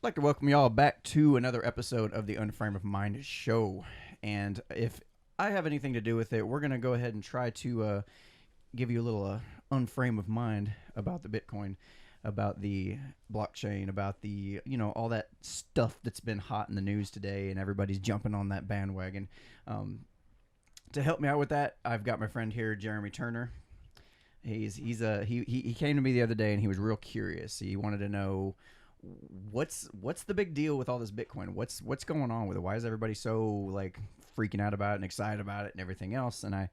I'd like to welcome you all back to another episode of the Unframe of Mind show. And if I have anything to do with it, we're going to go ahead and try to give you a little unframe of mind about the Bitcoin, about the blockchain, about the, all that stuff that's been hot in the news today, and everybody's jumping on that bandwagon. To help me out with that, I've got my friend here, Jeremy Turner. He came to me the other day and he was real curious. He wanted to know what's the big deal with all this Bitcoin? What's going on with it? Why is everybody so like freaking out about it and excited about it and everything else? And I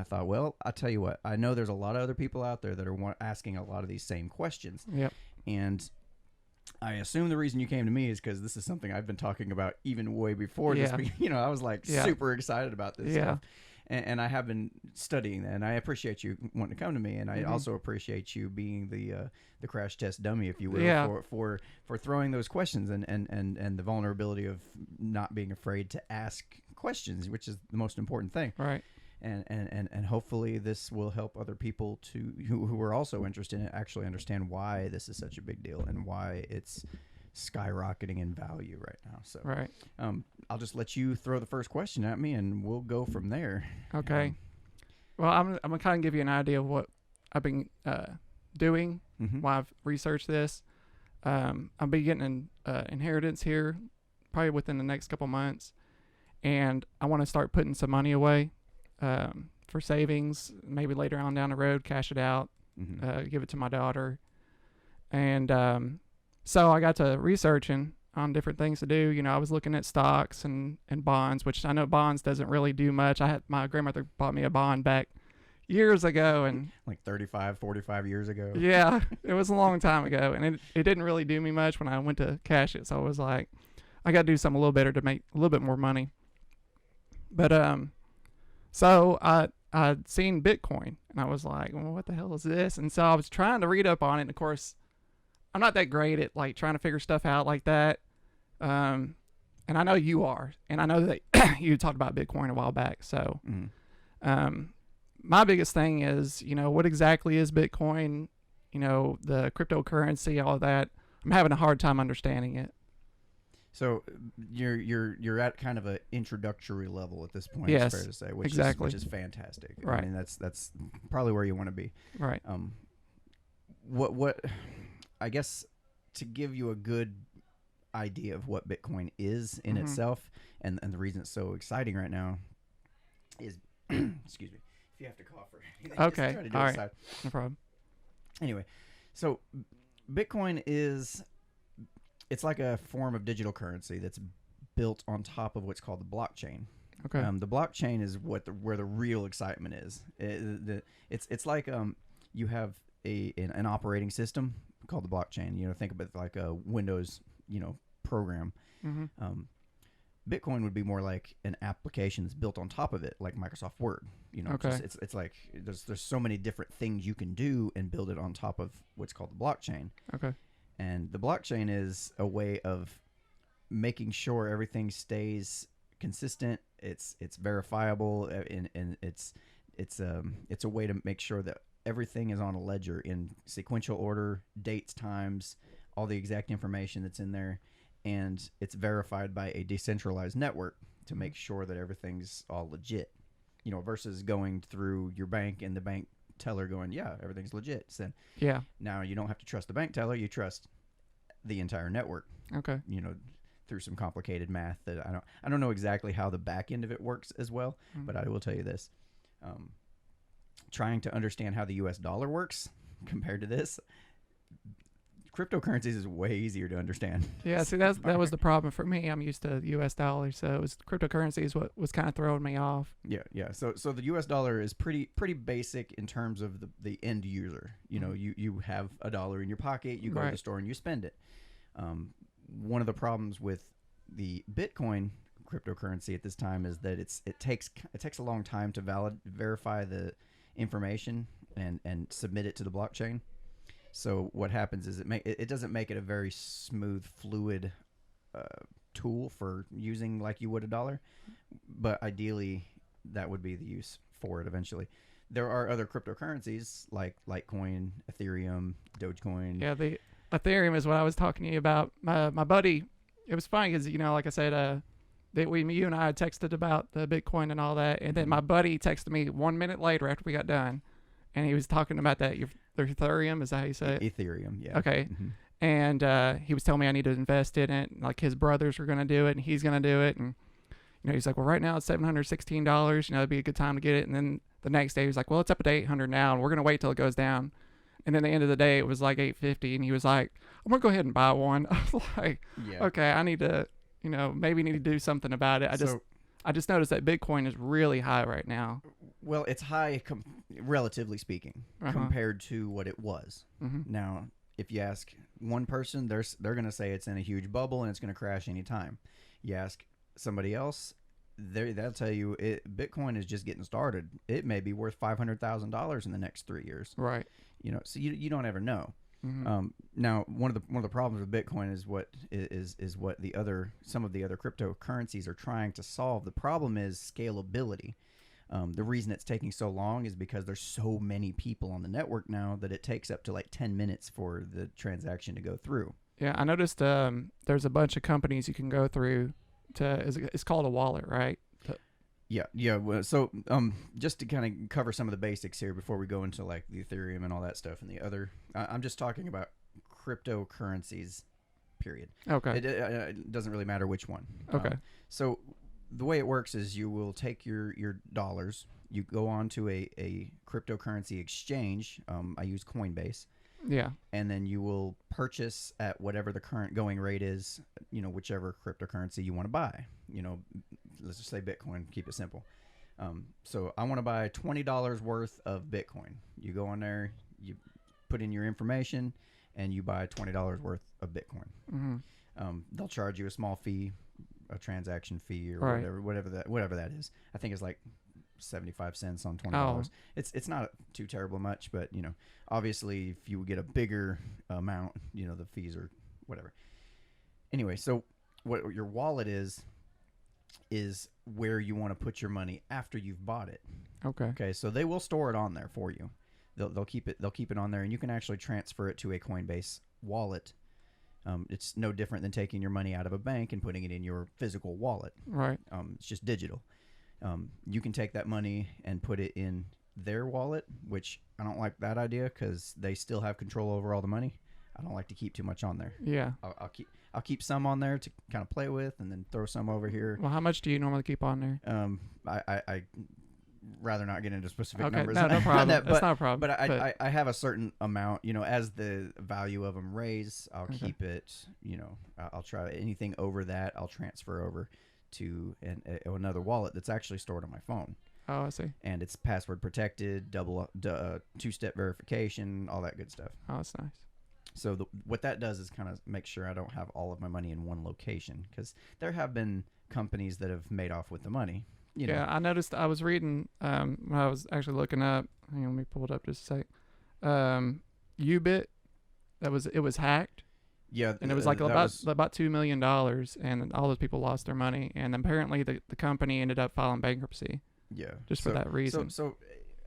thought, well, I'll tell you what. I know there's a lot of other people out there that are asking a lot of these same questions. Yep. And I assume the reason you came to me is because this is something I've been talking about even way before Yeah. this. I was like super excited about this Yeah. stuff. And I have been studying that, and I appreciate you wanting to come to me, and I also appreciate you being the crash test dummy, if you will, for throwing those questions and the vulnerability of not being afraid to ask questions, which is the most important thing. Right. And hopefully this will help other people who are also interested in it actually understand why this is such a big deal and why it's skyrocketing in value right now. So Right. I'll just let you throw the first question at me and we'll go from there. Okay. Well, I'm gonna kind of give you an idea of what I've been doing, why I've researched this. I'll be getting an inheritance here probably within the next couple months, and I want to start putting some money away for savings, maybe later on down the road, cash it out, give it to my daughter. And so I got to researching on different things to do. I was looking at stocks and bonds, which I know bonds doesn't really do much. My grandmother bought me a bond back years ago, and like 35, 45 years ago. Yeah, it was a long time ago, and it didn't really do me much when I went to cash it. So I was like, I got to do something a little better to make a little bit more money. But so I'd seen Bitcoin, and I was like, well, what the hell is this? And so I was trying to read up on it, and of course, I'm not that great at like trying to figure stuff out like that. And I know you are, and I know that you talked about Bitcoin a while back. So, my biggest thing is, what exactly is Bitcoin? The cryptocurrency, all of that. I'm having a hard time understanding it. So you're at kind of an introductory level at this point. Yes, it's fair to say, which is fantastic. Right. I mean, that's probably where you want to be. Right. What I guess to give you a good idea of what Bitcoin is in itself and the reason it's so exciting right now is excuse me, if you have to cough or anything, okay, just try to do all it right, aside. No problem. Anyway, so Bitcoin it's like a form of digital currency that's built on top of what's called the blockchain. Okay. The blockchain is where the real excitement is. It's like you have an operating system called the blockchain. Think of it like a Windows program. Bitcoin would be more like an application that's built on top of it, like Microsoft Word. Okay. It's like there's so many different things you can do and build it on top of what's called the blockchain. Okay. And the blockchain is a way of making sure everything stays consistent. It's verifiable, and it's a way to make sure that everything is on a ledger in sequential order, dates, times, all the exact information that's in there, and it's verified by a decentralized network to make sure that everything's all legit. Versus going through your bank and the bank teller going, yeah, everything's legit. So Yeah. now you don't have to trust the bank teller, you trust the entire network. Okay. Through some complicated math that I don't know exactly how the back end of it works as well, but I will tell you this. Trying to understand how the US dollar works compared to this, cryptocurrencies is way easier to understand. Yeah, see, that was the problem for me. I'm used to U.S. dollars, so it was cryptocurrency is what was kind of throwing me off. Yeah. So the U.S. dollar is pretty basic in terms of the end user. You have a dollar in your pocket, you go to the store and you spend it. One of the problems with the Bitcoin cryptocurrency at this time is that it takes a long time to verify the information and submit it to the blockchain. So what happens is it doesn't make it a very smooth, fluid tool for using like you would a dollar, but ideally that would be the use for it eventually. There are other cryptocurrencies like Litecoin, Ethereum, Dogecoin. Yeah, Ethereum is what I was talking to you about. My buddy, it was funny because, like I said, you and I had texted about the Bitcoin and all that, and then my buddy texted me 1 minute later after we got done, and he was talking about that Ethereum. Is that how you say it? Ethereum, yeah. Okay. And he was telling me I need to invest in it. Like his brothers were going to do it, and he's going to do it. And he's like, well, right now it's $716. It'd be a good time to get it. And then the next day he was like, well, it's up to $800 now, and we're going to wait till it goes down. And then at the end of the day, it was like $850, and he was like, I'm going to go ahead and buy one. I was like, okay, I need to, maybe need to do something about it. I just noticed that Bitcoin is really high right now. Well, it's high, relatively speaking, compared to what it was. Now, if you ask one person, they're going to say it's in a huge bubble and it's going to crash anytime. You ask somebody else, they'll tell you Bitcoin is just getting started. It may be worth $500,000 in the next 3 years. Right. So you don't ever know. Now, one of the problems with Bitcoin is what some of the other cryptocurrencies are trying to solve. The problem is scalability. The reason it's taking so long is because there's so many people on the network now that it takes up to like 10 minutes for the transaction to go through. Yeah, I noticed there's a bunch of companies you can go through it's called a wallet, right? Yeah. Well, so just to kind of cover some of the basics here before we go into like the Ethereum and all that stuff and the other, I'm just talking about cryptocurrencies, period. Okay. It doesn't really matter which one. Okay. So the way it works is you will take your dollars, you go on to a cryptocurrency exchange. I use Coinbase. Yeah. And then you will purchase at whatever the current going rate is, whichever cryptocurrency you want to buy. Let's just say Bitcoin, keep it simple. So I want to buy $20 worth of Bitcoin. You go on there, you put in your information, and you buy $20 worth of Bitcoin. They'll charge you a small fee, a transaction fee, or whatever that is. I think it's like 75 cents on $20. Oh. It's not too terrible much, but obviously if you get a bigger amount, the fees are whatever. Anyway, so what your wallet is where you want to put your money after you've bought it. Okay, so they will store it on there for you. They'll keep it on there, and you can actually transfer it to a Coinbase wallet. It's no different than taking your money out of a bank and putting it in your physical wallet. Right. It's just digital. You can take that money and put it in their wallet, which I don't like that idea because they still have control over all the money. I don't like to keep too much on there. Yeah. I'll keep some on there to kind of play with, and then throw some over here. Well, how much do you normally keep on there? I rather not get into specific numbers. No problem. That's not a problem. But I have a certain amount. As the value of them raise, I'll keep it. I'll try anything over that. I'll transfer over to another wallet that's actually stored on my phone. Oh, I see. And it's password protected, two-step verification, all that good stuff. Oh, that's nice. So what that does is kind of make sure I don't have all of my money in one location, because there have been companies that have made off with the money. Yeah, I noticed. I was reading when I was actually looking up. Hang on, let me pull it up just a sec. Ubit, it was hacked. Yeah, and it was like about $2 million, and all those people lost their money, and apparently the company ended up filing bankruptcy. Yeah, just for that reason. So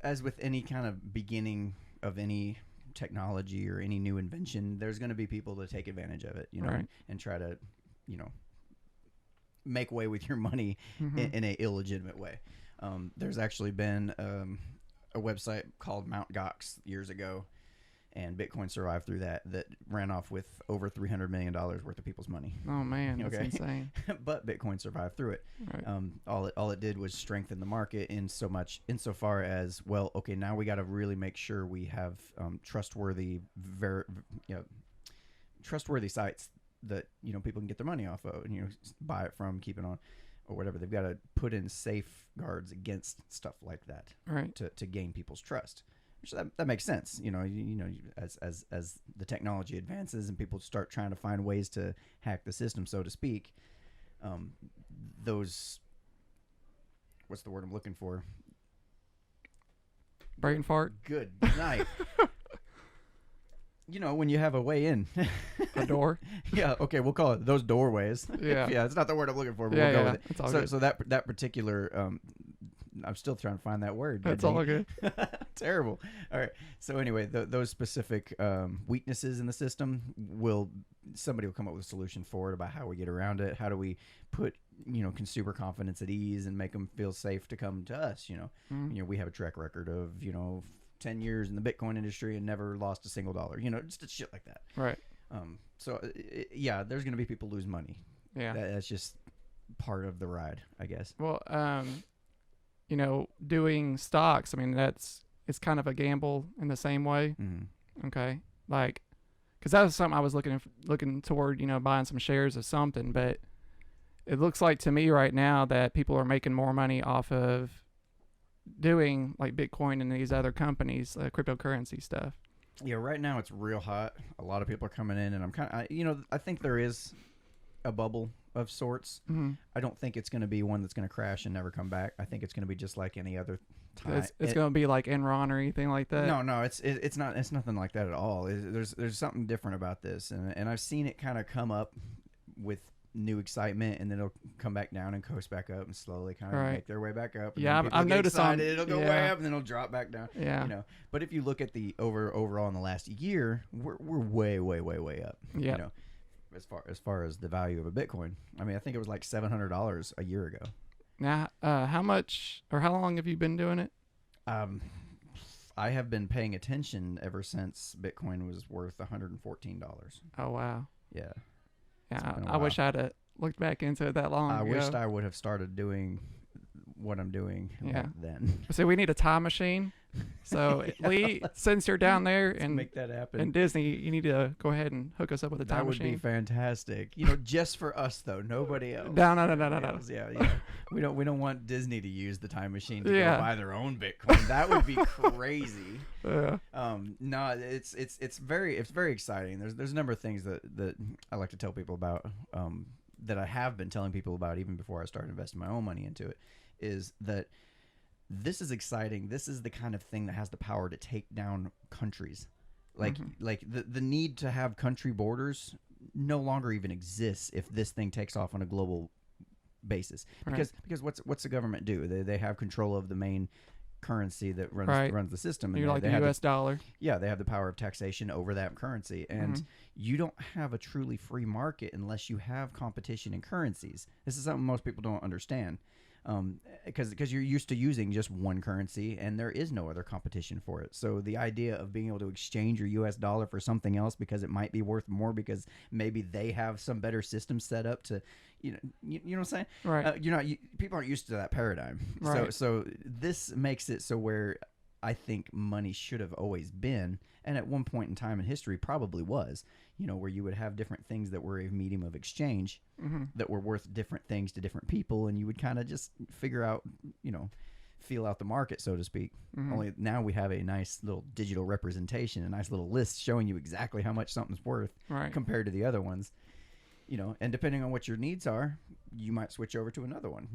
as with any kind of beginning of any technology or any new invention, there's going to be people that take advantage of it, right. and try to, make way with your money in a illegitimate way. There's actually been a website called Mt. Gox years ago, and Bitcoin survived through that ran off with over $300 million worth of people's money. Oh man, that's insane. But Bitcoin survived through it. Right. All it did was strengthen the market insofar as, well, okay, now we got to really make sure we have trustworthy sites that people can get their money off of, and buy it from, keep it on, or whatever. They've got to put in safeguards against stuff like that, right? To gain people's trust. Which that makes sense, as the technology advances and people start trying to find ways to hack the system, so to speak. Those, what's the word I'm looking for? Brain fart. Good night. When you have a way in. A door? Yeah, okay, we'll call it those doorways. Yeah. Yeah, it's not the word I'm looking for, but we'll go with it. It's all good. So that particular, I'm still trying to find that word. That's all good. Terrible. All right. So anyway, those specific weaknesses in the system somebody will come up with a solution for it about how we get around it. How do we put consumer confidence at ease and make them feel safe to come to us? We have a track record of 10 years in the Bitcoin industry and never lost a single dollar. Just shit like that. Right. So yeah, there's gonna be people lose money. Yeah. That's just part of the ride, I guess. Well, doing stocks, I mean, it's kind of a gamble in the same way. Mm-hmm. Okay. Like, because that was something I was looking toward, buying some shares of something, but it looks like to me right now that people are making more money off of doing like Bitcoin and these other companies, cryptocurrency stuff. Yeah, right now it's real hot. A lot of people are coming in, and I'm kind of, I think there is a bubble of sorts. Mm-hmm. I don't think it's going to be one that's going to crash and never come back. I think it's going to be just like any other time. It's going to be like Enron or anything like that. No, it's not. It's nothing like that at all. There's something different about this, and I've seen it kind of come up with new excitement, and then it'll come back down and coast back up and slowly kind of make their way back up. And yeah, I've noticed it'll go way up and then it'll drop back down. Yeah, But if you look at the overall in the last year, we're way up. Yeah. As far as the value of a Bitcoin, I mean, I think it was like $700 a year ago. Now, how much or how long have you been doing it? I have been paying attention ever since Bitcoin was worth $114. Oh wow. Yeah. Yeah, I wish I'd have looked back into it that long ago. I wished I would have started doing what I'm doing back then. So we need a time machine. So Lee, since you're down there and make that happen. And Disney, you need to go ahead and hook us up with a time machine. That would be fantastic. Just for us though, nobody else. No. Yeah. We don't want Disney to use the time machine to go buy their own Bitcoin. That would be crazy. Yeah. No, it's very exciting. There's a number of things that I like to tell people about. That I have been telling people about even before I started investing my own money into it, is that this is exciting. This is the kind of thing that has the power to take down countries. Like the need to have country borders no longer even exists if this thing takes off on a global basis. Because what's the government do? They have control of the main currency that runs the system. You're like the U.S. dollar. Yeah, they have the power of taxation over that currency. And you don't have a truly free market unless you have competition in currencies. This is something most people don't understand. Because you're used to using just one currency and there is no other competition for it. So the idea of being able to exchange your US dollar for something else because it might be worth more because maybe they have some better system set up to, you know what I'm saying? Right. People aren't used to that paradigm. Right. So this makes it so where I think money should have always been, and at one point in time in history probably was, where you would have different things that were a medium of exchange that were worth different things to different people, and you would kind of just figure out, feel out the market, so to speak. Only now we have a nice little digital representation, a nice little list showing you exactly how much something's worth compared to the other ones. And depending on what your needs are, you might switch over to another one.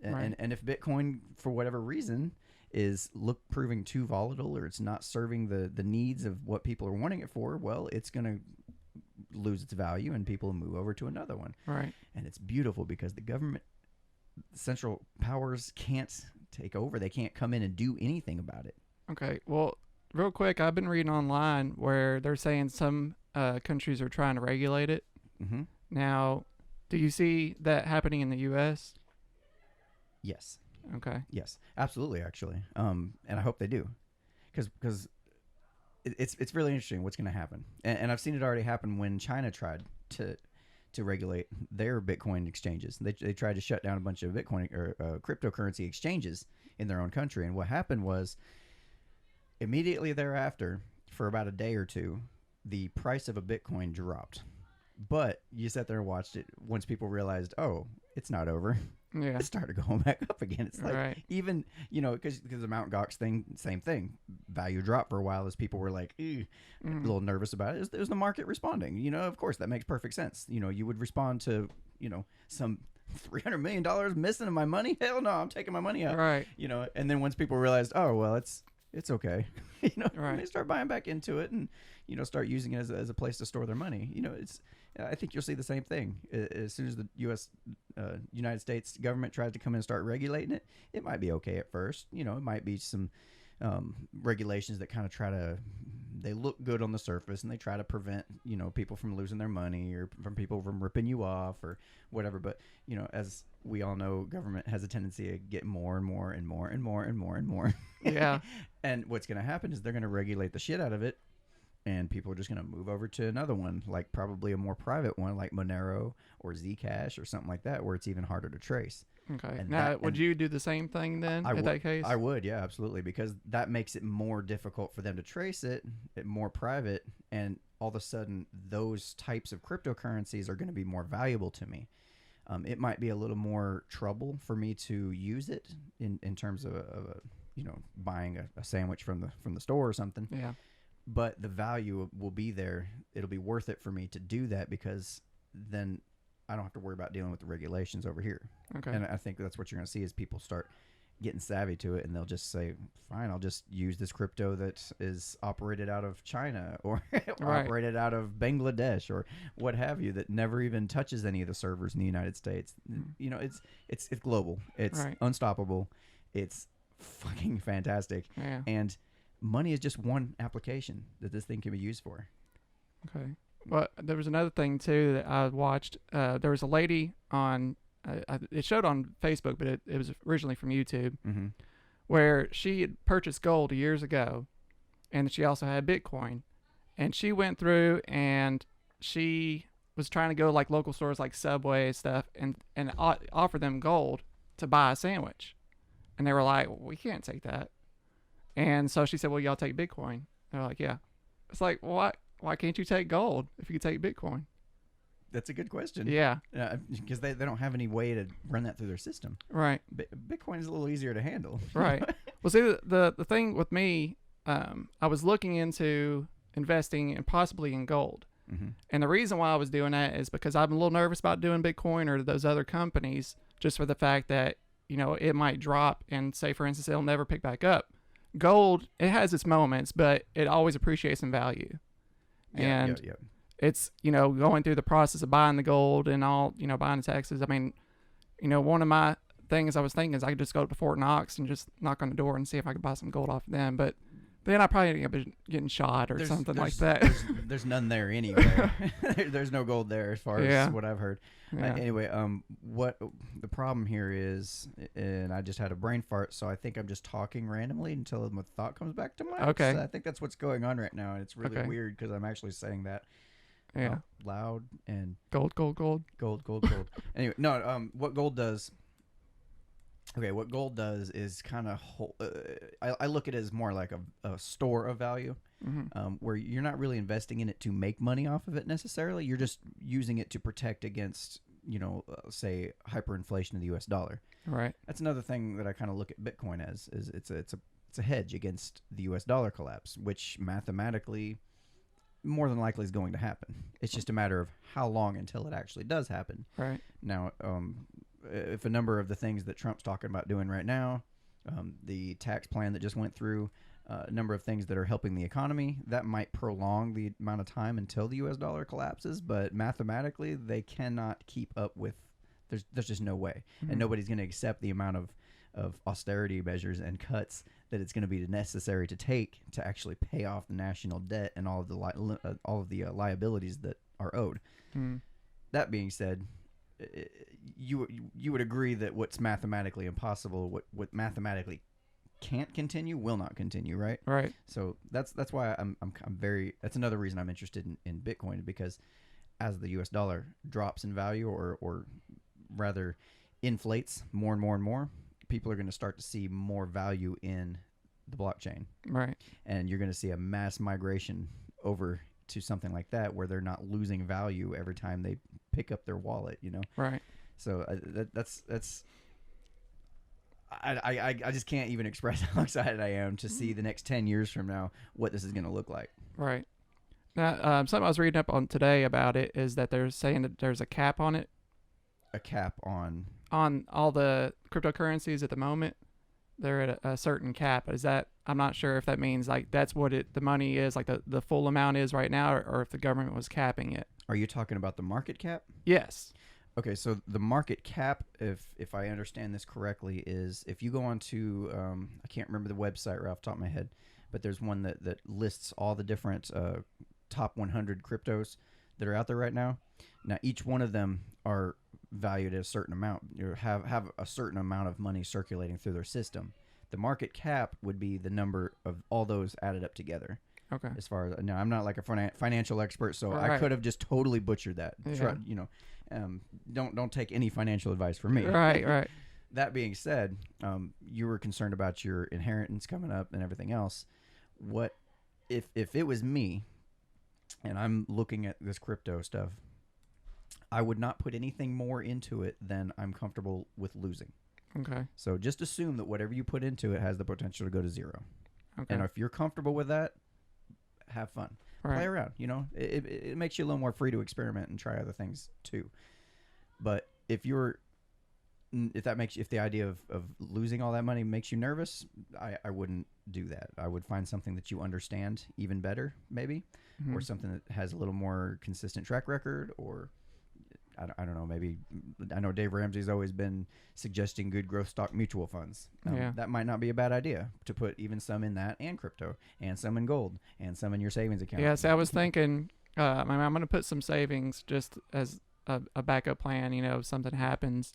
And if Bitcoin, for whatever reason, is proving too volatile or it's not serving the needs of what people are wanting it for, well, it's going to lose its value and people move over to another one. Right. And it's beautiful because the government, central powers can't take over. They can't come in and do anything about it. Okay. Well, real quick, I've been reading online where they're saying some countries are trying to regulate it. Mm-hmm. Now, do you see that happening in the U.S.? Yes. Okay. Yes, absolutely, actually. And I hope they do, because it's really interesting what's going to happen. And I've seen it already happen when China tried to regulate their Bitcoin exchanges. They tried to shut down a bunch of Bitcoin or cryptocurrency exchanges in their own country. And what happened was immediately thereafter, for about a day or two, the price of a Bitcoin dropped. But you sat there and watched it. Once people realized, oh, it's not over. Yeah. It started going back up again. It's like even, because the Mt. Gox thing, same thing. Value dropped for a while as people were like, a little nervous about it. It was the market responding. Of course, that makes perfect sense. You would respond to, some $300 million missing in my money. Hell no, I'm taking my money out. Right. And then once people realized, oh, well, it's okay. They start buying back into it and, start using it as a place to store their money. I think you'll see the same thing as soon as the United States government tries to come in and start regulating it. It might be okay at first. It might be some regulations that kind of they look good on the surface and they try to prevent, people from losing their money or from people from ripping you off or whatever. But, as we all know, government has a tendency to get more and more and more and more and more and more. Yeah. And what's going to happen is they're going to regulate the shit out of it. And people are just going to move over to another one, like probably a more private one like Monero or Zcash or something like that, where it's even harder to trace. Okay. And now, would you do the same thing then in that case? I would, yeah, absolutely, because that makes it more difficult for them to trace it, more private, and all of a sudden those types of cryptocurrencies are going to be more valuable to me. It might be a little more trouble for me to use it in terms of buying a sandwich from the store or something. Yeah. But the value will be there. It'll be worth it for me to do that because then I don't have to worry about dealing with the regulations over here. Okay. And I think that's what you're going to see is people start getting savvy to it, and they'll just say, fine, I'll just use this crypto that is operated out of China or operated out of Bangladesh or what have you, that never even touches any of the servers in the United States. It's global. It's unstoppable. It's fucking fantastic. Yeah. And money is just one application that this thing can be used for. Okay. Well, there was another thing too that I watched. There was a lady on, it showed on Facebook, but it was originally from YouTube, where she had purchased gold years ago, and she also had Bitcoin, and she went through and she was trying to go to like local stores like Subway and stuff, and offer them gold to buy a sandwich, and they were like, well, we can't take that. And so she said, well, y'all take Bitcoin. They're like, yeah. It's like, why can't you take gold if you could take Bitcoin? That's a good question. Yeah. Because they don't have any way to run that through their system. Right. Bitcoin is a little easier to handle. Right. Well, see, the thing with me, I was looking into investing and possibly in gold. Mm-hmm. And the reason why I was doing that is because I'm a little nervous about doing Bitcoin or those other companies, just for the fact that, it might drop and say, for instance, it'll never pick back up. Gold, it has its moments, but it always appreciates in value. And it's, going through the process of buying the gold and all, buying the taxes. I mean, one of my things I was thinking is I could just go to Fort Knox and just knock on the door and see if I could buy some gold off of them. But then I probably end up getting shot or something like that. There's none there anyway. There's no gold there as far as what I've heard. Yeah. Anyway, what the problem here is, and I just had a brain fart, so I think I'm just talking randomly until the thought comes back to mind. Okay. So I think that's what's going on right now, and it's really weird because I'm actually saying that out loud and gold. Anyway, no, what gold does. Okay, what gold does is kind of I look at it as more like a store of value, where you're not really investing in it to make money off of it necessarily. You're just using it to protect against, say, hyperinflation of the U.S. dollar. Right. That's another thing that I kind of look at Bitcoin as is it's a hedge against the U.S. dollar collapse, which mathematically more than likely is going to happen. It's just a matter of how long until it actually does happen. Right. Now, if a number of the things that Trump's talking about doing right now, the tax plan that just went through, a number of things that are helping the economy, that might prolong the amount of time until the U.S. dollar collapses. But mathematically, they cannot keep up with. There's just no way, and nobody's going to accept the amount of austerity measures and cuts that it's going to be necessary to take to actually pay off the national debt and all of the liabilities that are owed. That being said, you would agree that what's mathematically impossible, what mathematically can't continue, will not continue, right? Right. So that's why I'm very. That's another reason I'm interested in Bitcoin, because as the U.S. dollar drops in value, or rather inflates more and more and more, people are going to start to see more value in the blockchain. Right. And you're going to see a mass migration over to something like that, where they're not losing value every time they pick up their wallet, Right. So that's I just can't even express how excited I am to see the next 10 years from now what this is going to look like. Right. Now, something I was reading up on today about it is that they're saying that there's a cap on it. A cap on all the cryptocurrencies at the moment. They're at a certain cap. Is that, I'm not sure if that means like that's what the money is, like the full amount is right now, or if the government was capping it. Are you talking about the market cap? Yes. Okay, so the market cap, if I understand this correctly, is if you go on to I can't remember the website right off the top of my head, but there's one that lists all the different top 100 cryptos that are out there right now. Now each one of them are valued at a certain amount. You have a certain amount of money circulating through their system. The market cap would be the number of all those added up together. Okay. As far as now, I'm not like a financial expert, so I Right. could have just totally butchered that. Yeah. Don't take any financial advice from me. Right. Right. That being said, you were concerned about your inheritance coming up and everything else. What if it was me, and I'm looking at this crypto stuff? I would not put anything more into it than I'm comfortable with losing. Okay. So just assume that whatever you put into it has the potential to go to zero. Okay. And if you're comfortable with that, have fun. Right. Play around. It makes you a little more free to experiment and try other things too. But if the idea of losing all that money makes you nervous, I wouldn't do that. I would find something that you understand even better, maybe, Mhm. or something that has a little more consistent track record, or I don't know, maybe. I know Dave Ramsey's always been suggesting good growth stock mutual funds. Yeah. That might not be a bad idea to put even some in that and crypto and some in gold and some in your savings account. Yeah. So I was thinking, I'm going to put some savings just as a backup plan. If something happens,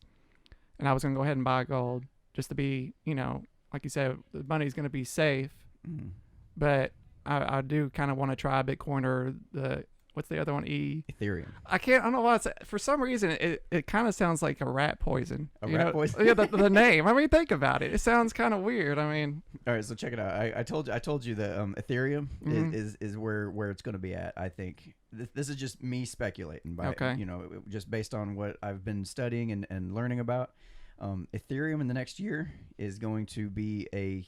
and I was going to go ahead and buy gold just to be, like you said, the money's going to be safe. Mhm. But I do kind of want to try Bitcoin or what's the other one? Ethereum. I don't know why for some reason it kind of sounds like a rat poison. Poison? Yeah, the name. I mean, think about it. It sounds kind of weird. I mean, all right, so check it out. I told you that Ethereum Mhm. is where it's going to be at. I think this is just me speculating, by Okay. just based on what I've been studying and learning about. Ethereum in the next year is going to be a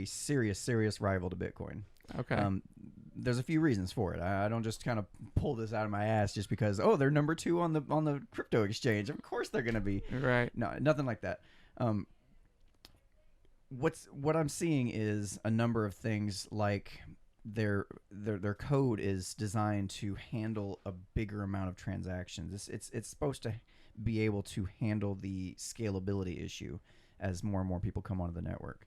serious rival to Bitcoin. okay. There's a few reasons for it. I don't just kind of pull this out of my ass just because they're number 2 on the crypto exchange. Of course they're going to be. Right. No, nothing like that. What I'm seeing is a number of things like their code is designed to handle a bigger amount of transactions. It's supposed to be able to handle the scalability issue as more and more people come onto the network.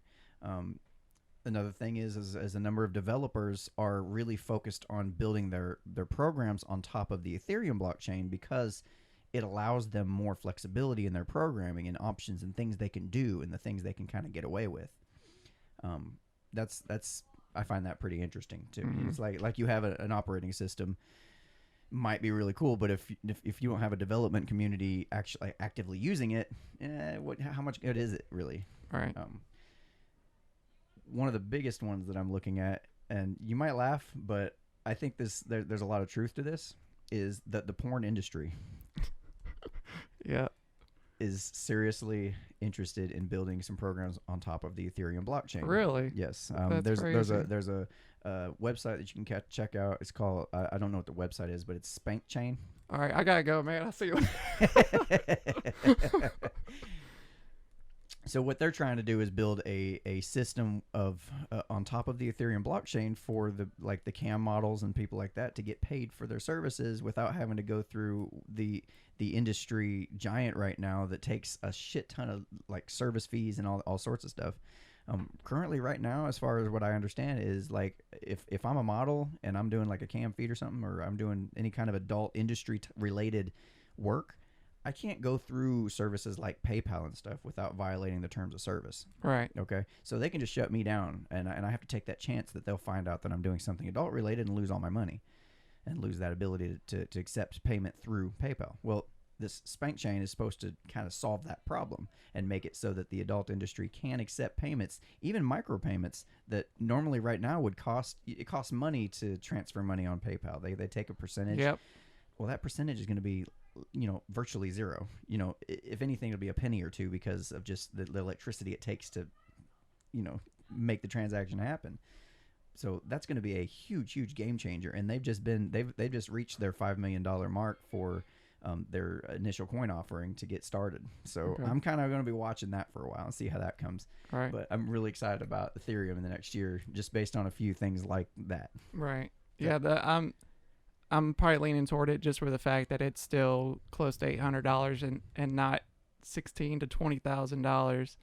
Another thing is a number of developers are really focused on building their programs on top of the Ethereum blockchain because it allows them more flexibility in their programming and options and things they can do and the things they can kind of get away with. That's I find that pretty interesting too. Mhm. It's like you have an operating system might be really cool, but if you don't have a development community actually actively using it, how much good is it really? Right. One of the biggest ones that I'm looking at, and you might laugh, but I think there's a lot of truth to this, is that the porn industry Yeah. is seriously interested in building some programs on top of the Ethereum blockchain. Really? Yes. That's There's crazy. a website that you can check out. It's called I don't know what the website is, but it's Spank Chain. All right. I gotta go, man. I'll see you. So what they're trying to do is build a system of on top of the Ethereum blockchain for the cam models and people like that to get paid for their services without having to go through the industry giant right now that takes a shit ton of like service fees and all sorts of stuff. Currently right now, as far as what I understand, is like if I'm a model and I'm doing like a cam feed or something, or I'm doing any kind of adult industry related work, I can't go through services like PayPal and stuff without violating the terms of service. Right. Okay, so they can just shut me down, and I have to take that chance that they'll find out that I'm doing something adult related and lose all my money, and lose that ability to accept payment through PayPal. Well, this Spank Chain is supposed to kind of solve that problem and make it so that the adult industry can accept payments, even micropayments that normally right now would cost money to transfer money on PayPal. They take a percentage. Yep. Well, that percentage is going to be virtually zero. If anything, it'll be a penny or two because of just the electricity it takes to make the transaction happen. So that's going to be a huge game changer, and they've just reached their $5 million mark for their initial coin offering to get started. So Okay. I'm kind of going to be watching that for a while and see how that comes. Right. But I'm really excited about Ethereum in the next year just based on a few things like that. Right. So- Yeah. I'm probably leaning toward it just for the fact that it's still close to $800 and not $16,000 to $20,000.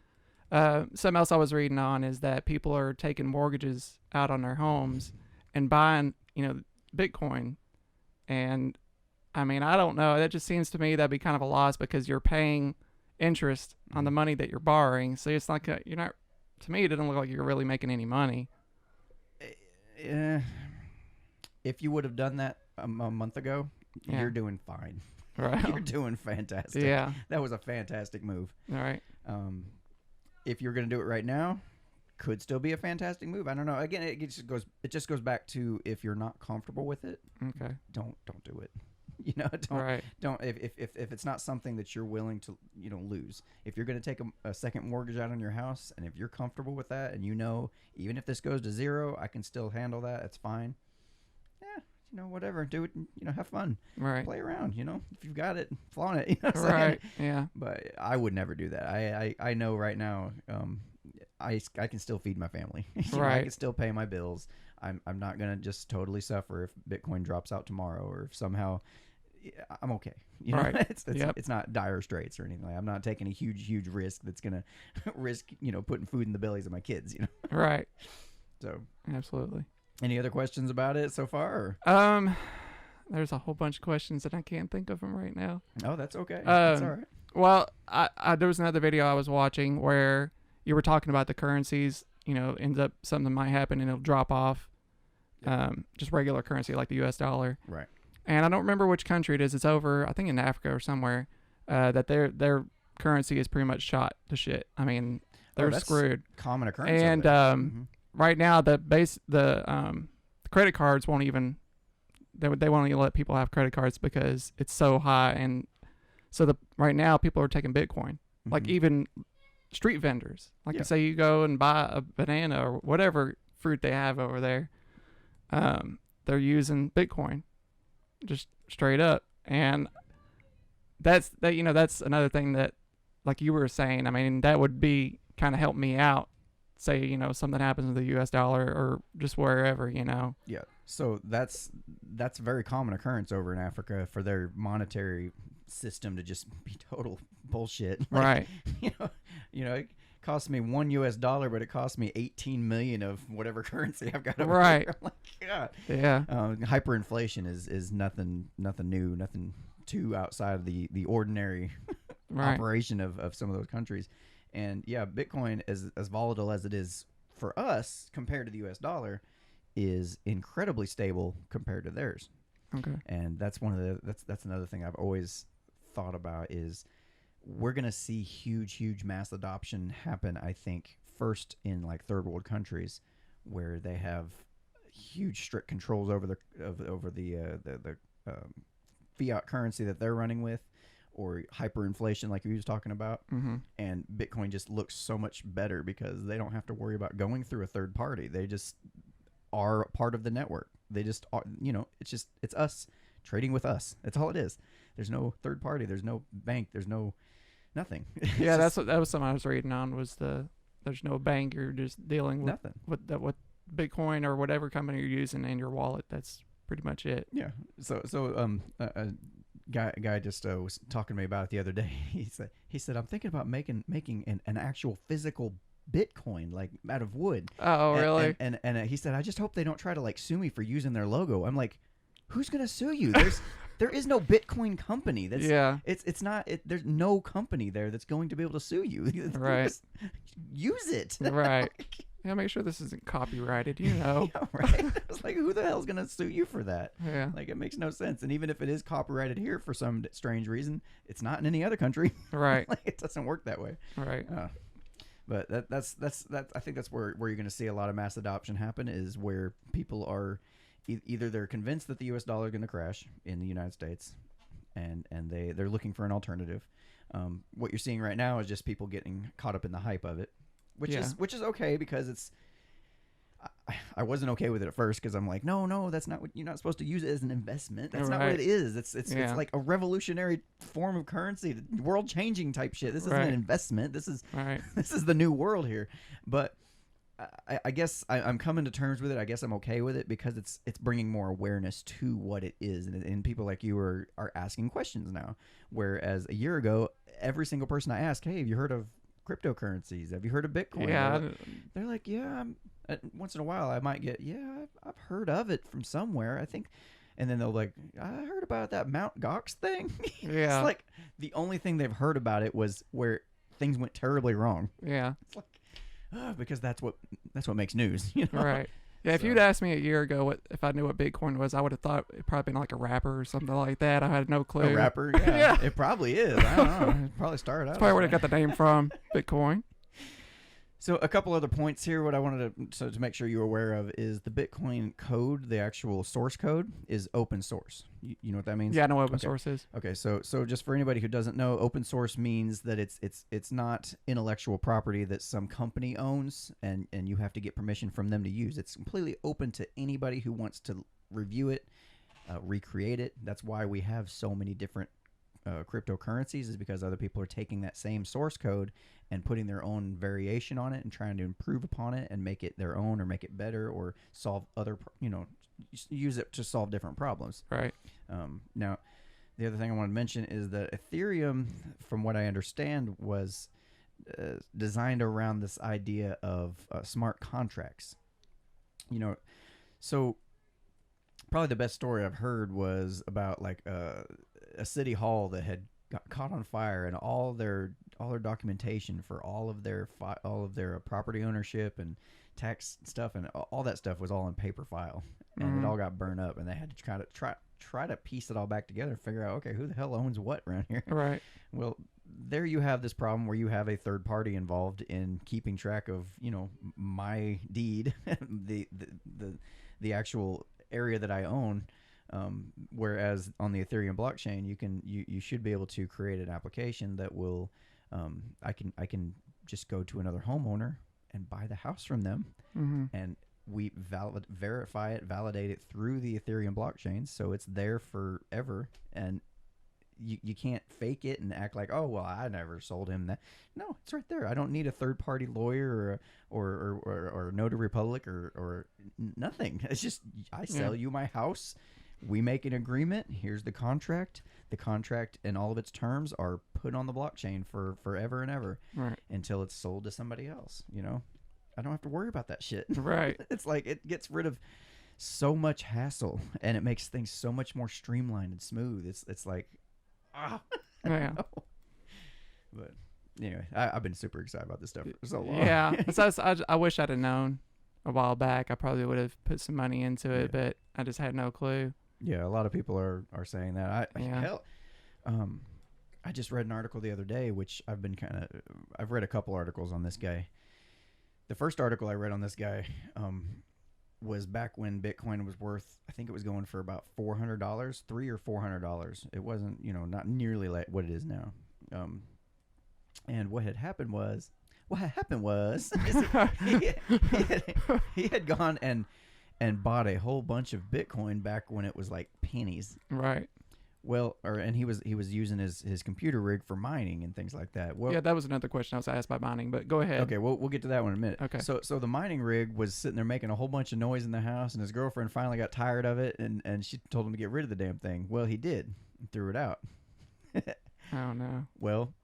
Something else I was reading on is that people are taking mortgages out on their homes and buying, Bitcoin. And I mean, I don't know. That just seems to me that'd be kind of a loss because you're paying interest on the money that you're borrowing. So it's like you're not. To me, it doesn't look like you're really making any money. If you would have done that a month ago, Yeah. you're doing fine. Right. You're doing fantastic. Yeah. That was a fantastic move. All right. If you're going to do it right now, could still be a fantastic move. I don't know. Again, it just goes back to if you're not comfortable with it, Okay. don't do it. Don't if it's not something that you're willing to lose. If you're going to take a second mortgage out on your house, and if you're comfortable with that, and even if this goes to zero, I can still handle that. It's fine. Yeah, whatever. Do it. Have fun. Right. Play around. If you've got it, flaunt it. Right. Yeah. But I would never do that. I know right now. I can still feed my family. Right. I can still pay my bills. I'm not gonna just totally suffer if Bitcoin drops out tomorrow or if somehow. I'm okay. Right. It's not dire straits or anything. I'm not taking a huge risk that's gonna risk putting food in the bellies of my kids. Right. So absolutely. Any other questions about it so far? Or? There's a whole bunch of questions that I can't think of them right now. Oh, that's okay. That's all right. Well, I there was another video I was watching where you were talking about the currencies. Ends up something might happen and it'll drop off. Just regular currency like the U.S. dollar. Right. And I don't remember which country it is. It's over, I think, in Africa or somewhere. That their currency is pretty much shot to shit. I mean, they're screwed. Common occurrence. And right now, the credit cards won't even. They won't even let people have credit cards because it's so high. And so right now, people are taking Bitcoin. Like even street vendors. Like you say, you go and buy a banana or whatever fruit they have over there. They're using Bitcoin. Just straight up. And that's another thing that, like you were saying, I mean, that would be kind of help me out. Say, something happens with the U.S. dollar or just wherever, Yeah. So that's a very common occurrence over in Africa for their monetary system to just be total bullshit. Right. It cost me $1, but it cost me 18 million of whatever currency I've got over right. here. I'm like, God. Yeah. Hyperinflation is nothing new, nothing too outside of the ordinary operation of some of those countries. And yeah, Bitcoin, as volatile as it is for us compared to the U.S. dollar, is incredibly stable compared to theirs. Okay. And that's that's another thing I've always thought about is we're gonna see huge mass adoption happen. I think first in like third world countries where they have huge strict controls over the fiat currency that they're running with, or hyperinflation like you was talking about. And Bitcoin just looks so much better because they don't have to worry about going through a third party. They just are part of the network. They just are, it's us trading with us. That's all it is. There's no third party. There's no bank. There's no nothing. Yeah, that was something I was reading on was there's no bank. You're just dealing with nothing with Bitcoin or whatever company you're using in your wallet. That's pretty much it. Yeah. So guy just was talking to me about it the other day. He said I'm thinking about making an actual physical Bitcoin like out of wood. Oh, really? And he said I just hope they don't try to like sue me for using their logo. I'm like, who's gonna sue you? There is no Bitcoin company. It's not. There's no company there that's going to be able to sue you. Right. Just use it. Right. Yeah, make sure this isn't copyrighted, Yeah, right. I was like, who the hell's going to sue you for that? Yeah. Like, it makes no sense. And even if it is copyrighted here for some strange reason, it's not in any other country. Right. Like, it doesn't work that way. Right. But that's I think that's where you're going to see a lot of mass adoption happen is where people are either they're convinced that the U.S. dollar is going to crash in the United States, and they're looking for an alternative. What you're seeing right now is just people getting caught up in the hype of it. Which is okay because it's. I wasn't okay with it at first because I'm like, no, that's not what you're not supposed to use it as an investment. That's not what it is. It's like a revolutionary form of currency, world changing type shit. This isn't an investment. This is this is the new world here. But I guess I'm coming to terms with it. I guess I'm okay with it because it's bringing more awareness to what it is, and people like you are asking questions now. Whereas a year ago, every single person I asked, hey, have you heard of cryptocurrencies? Have you heard of Bitcoin? Yeah. They're like, yeah. Once in a while, I might get, yeah, I've heard of it from somewhere. I think. And then they'll like, I heard about that Mount Gox thing. Yeah. It's like the only thing they've heard about it was where things went terribly wrong. Yeah. It's like, because that's what makes news, you know? Right. Yeah, if So- you'd asked me a year ago if I knew what Bitcoin was, I would have thought it probably been like a rapper or something like that. I had no clue. A rapper, yeah, Yeah. It probably is. I don't know. It probably started out. That's probably as where they that. got the name from, Bitcoin. So a couple other points here. What I wanted to make sure you're aware of is the Bitcoin code, the actual source code, is open source. You know what that means? Yeah, I know what open Okay. source is. Okay, so just for anybody who doesn't know, open source means that it's not intellectual property that some company owns and you have to get permission from them to use. It's completely open to anybody who wants to review it, recreate it. That's why we have so many different cryptocurrencies, is because other people are taking that same source code and putting their own variation on it and trying to improve upon it and make it their own or make it better or solve other, use it to solve different problems. Right. Now, the other thing I want to mention is that Ethereum, from what I understand, was designed around this idea of smart contracts. So probably the best story I've heard was about like a city hall that had got caught on fire, and all their documentation for all of their property ownership and tax stuff and all that stuff was all in paper file, and it all got burned up, and they had to try to piece it all back together and figure out, okay, who the hell owns what around here? Right. Well, there you have this problem where you have a third party involved in keeping track of, my deed, the actual area that I own. Whereas on the Ethereum blockchain, you should be able to create an application that will, I can just go to another homeowner and buy the house from them, and we verify it, validate it through the Ethereum blockchain, so it's there forever, and you can't fake it and act like, oh well, I never sold him that. No, it's right there. I don't need a third party lawyer or notary public or nothing. It's just I sell you my house. We make an agreement. Here's the contract. The contract and all of its terms are put on the blockchain for forever and ever, Right. until it's sold to somebody else. I don't have to worry about that shit. Right. It's like it gets rid of so much hassle, and it makes things so much more streamlined and smooth. It's like, I don't Yeah. know. But anyway, I've been super excited about this stuff for so long. Yeah. So I wish I'd have known a while back. I probably would have put some money into it, Yeah. but I just had no clue. Yeah, a lot of people are saying that. Yeah. I just read an article the other day, which I've read a couple articles on this guy. The first article I read on this guy was back when Bitcoin was worth, I think it was going for about $400, $300 or $400. It wasn't, not nearly like what it is now. And what had happened was he had gone and bought a whole bunch of Bitcoin back when it was like pennies. Right. Well, and he was using his computer rig for mining and things like that. Well, Yeah, that was another question I was asked by mining, but go ahead. okay, we'll get to that one in a minute. Okay. So the mining rig was sitting there making a whole bunch of noise in the house, and his girlfriend finally got tired of it, and she told him to get rid of the damn thing. Well, he did, and threw it out. Oh no. Well,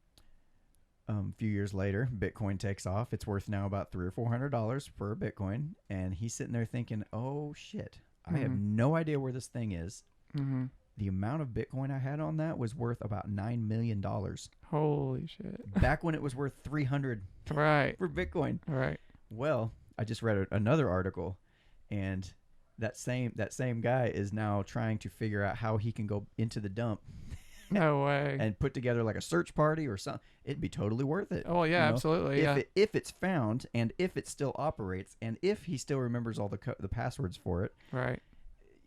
a few years later, Bitcoin takes off. It's worth now about $300 or $400 per Bitcoin, and he's sitting there thinking, "Oh shit, I have no idea where this thing is." Mm-hmm. The amount of Bitcoin I had on that was worth about $9 million Holy shit. back when it was worth 300 Right. for Bitcoin. Right. Well, I just read another article, and that same guy is now trying to figure out how he can go into the dump No way. and put together like a search party or something. It'd be totally worth it. Oh yeah, absolutely. Yeah. If it's found, and if it still operates, and if he still remembers all the passwords for it, Right.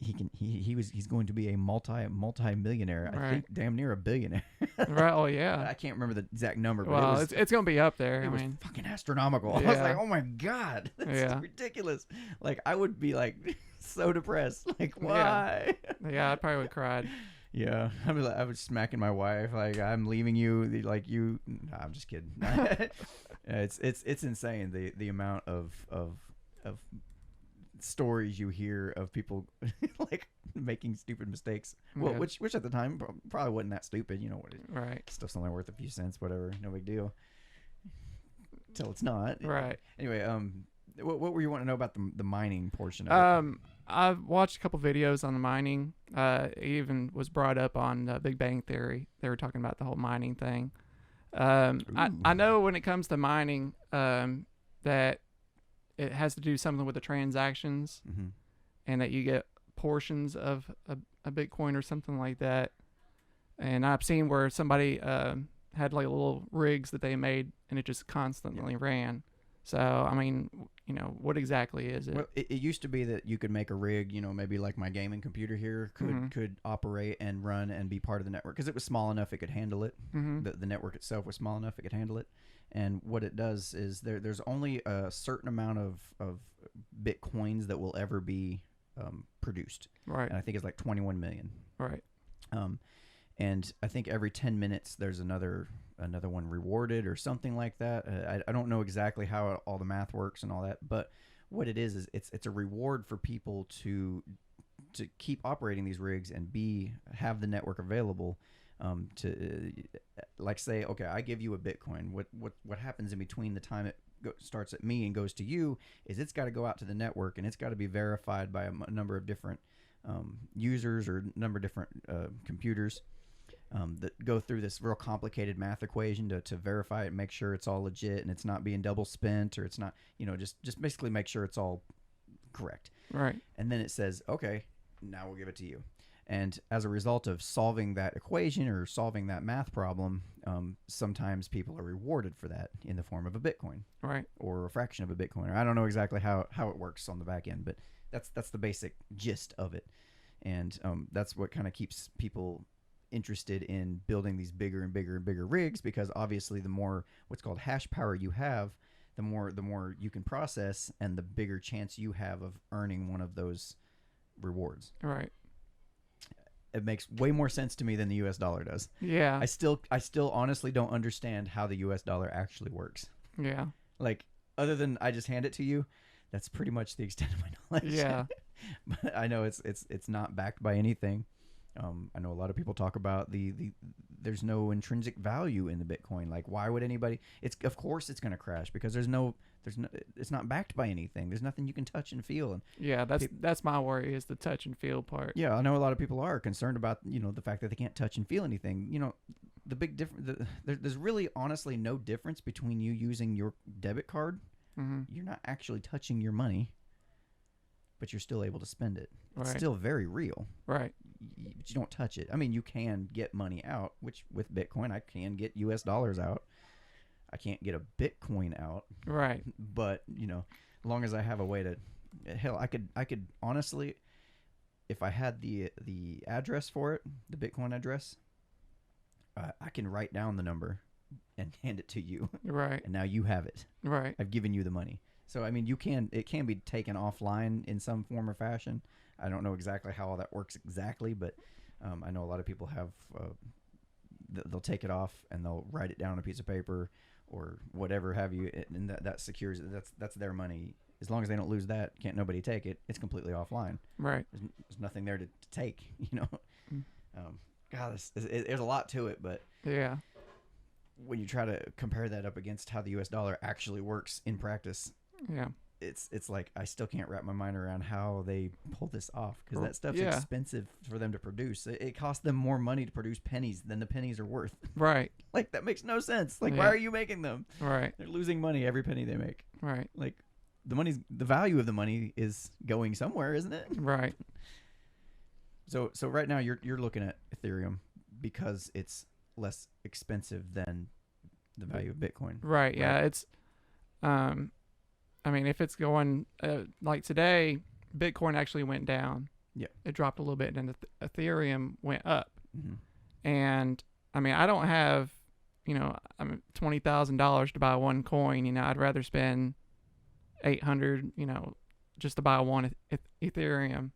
he's going to be a multi-millionaire. I Right. think damn near a billionaire. Right. Oh yeah. I can't remember the exact number, but Well, it was it's gonna be up there. it I was mean, fucking astronomical. I was Yeah. like, oh my god, that's Yeah. ridiculous. Like I would be like so depressed. Like why? yeah, I probably would have cried. Yeah, I was smacking my wife like, I'm leaving you. Like you, nah, I'm just kidding. It's insane the amount of stories you hear of people like making stupid mistakes. Well, Yeah. which at the time probably wasn't that stupid. You know what? Right. Stuff's only worth a few cents, whatever. No big deal. Till it's not. Right. Anyway, what were you wanting to know about the mining portion of it? I've watched a couple videos on the mining. It even was brought up on Big Bang Theory. They were talking about the whole mining thing. I know when it comes to mining, that it has to do something with the transactions, Mm-hmm. and that you get portions of a Bitcoin or something like that. And I've seen where somebody had like little rigs that they made, and it just constantly ran. So I mean, what exactly is it? Well, it used to be that you could make a rig, maybe like my gaming computer here could operate and run and be part of the network because it was small enough it could handle it. Mm-hmm. The network itself was small enough it could handle it. And what it does is there's only a certain amount of Bitcoins that will ever be produced. Right. And I think it's like 21 million. Right. And I think every 10 minutes there's another one rewarded or something like that. I don't know exactly how all the math works and all that, but what it is it's a reward for people to keep operating these rigs and have the network available to like say, okay, I give you a Bitcoin. What happens in between the time it starts at me and goes to you is it's got to go out to the network and it's got to be verified by a number of different users or a number of different computers. That go through this real complicated math equation to verify it and make sure it's all legit and it's not being double spent or it's not, just basically make sure it's all correct. Right. And then it says, okay, now we'll give it to you. And as a result of solving that equation or solving that math problem, sometimes people are rewarded for that in the form of a Bitcoin. Right. Or a fraction of a Bitcoin. Or I don't know exactly how it works on the back end, but that's the basic gist of it. And that's what kind of keeps people interested in building these bigger and bigger and bigger rigs, because obviously the more what's called hash power you have, the more you can process and the bigger chance you have of earning one of those rewards. Right. It makes way more sense to me than the US dollar does. Yeah. I still honestly don't understand how the US dollar actually works. Yeah. Like, other than I just hand it to you, that's pretty much the extent of my knowledge. Yeah. But I know it's not backed by anything. I know a lot of people talk about the there's no intrinsic value in the Bitcoin. Like, why would anybody? Of course it's going to crash because it's not backed by anything. There's nothing you can touch and feel. And yeah, that's my worry, is the touch and feel part. yeah, I know a lot of people are concerned about the fact that they can't touch and feel anything. The big difference. There's really honestly no difference between you using your debit card. Mm-hmm. You're not actually touching your money, but you're still able to spend it. It's Right. still very real. Right. But you don't touch it. I mean, you can get money out, which with Bitcoin, I can get US dollars out. I can't get a Bitcoin out. Right. But, as long as I have a way to, hell, I could honestly, if I had the address for it, the Bitcoin address, I can write down the number and hand it to you. Right. And now you have it. Right. I've given you the money. So, I mean, it can be taken offline in some form or fashion. I don't know exactly how all that works exactly, but I know a lot of people have, they'll take it off and they'll write it down on a piece of paper or whatever have you, and that secures it. That's their money. As long as they don't lose that, can't nobody take it. It's completely offline. Right. There's nothing there to take, Mm. God, there's a lot to it, but Yeah. when you try to compare that up against how the US dollar actually works in practice, Yeah. it's like I still can't wrap my mind around how they pull this off, because that stuff's Yeah. expensive for them to produce. It costs them more money to produce pennies than the pennies are worth. Right. Like, that makes no sense. Like, Yeah. why are you making them? Right. They're losing money every penny they make. Right. Like, the value of the money is going somewhere, isn't it? Right. So right now you're looking at Ethereum because it's less expensive than the value of Bitcoin. Right. Yeah. It's, I mean, if it's going like today, Bitcoin actually went down. Yeah. It dropped a little bit, and Ethereum went up. Mm-hmm. And I mean, I don't have, $20,000 to buy one coin. I'd rather spend 800, just to buy one Ethereum.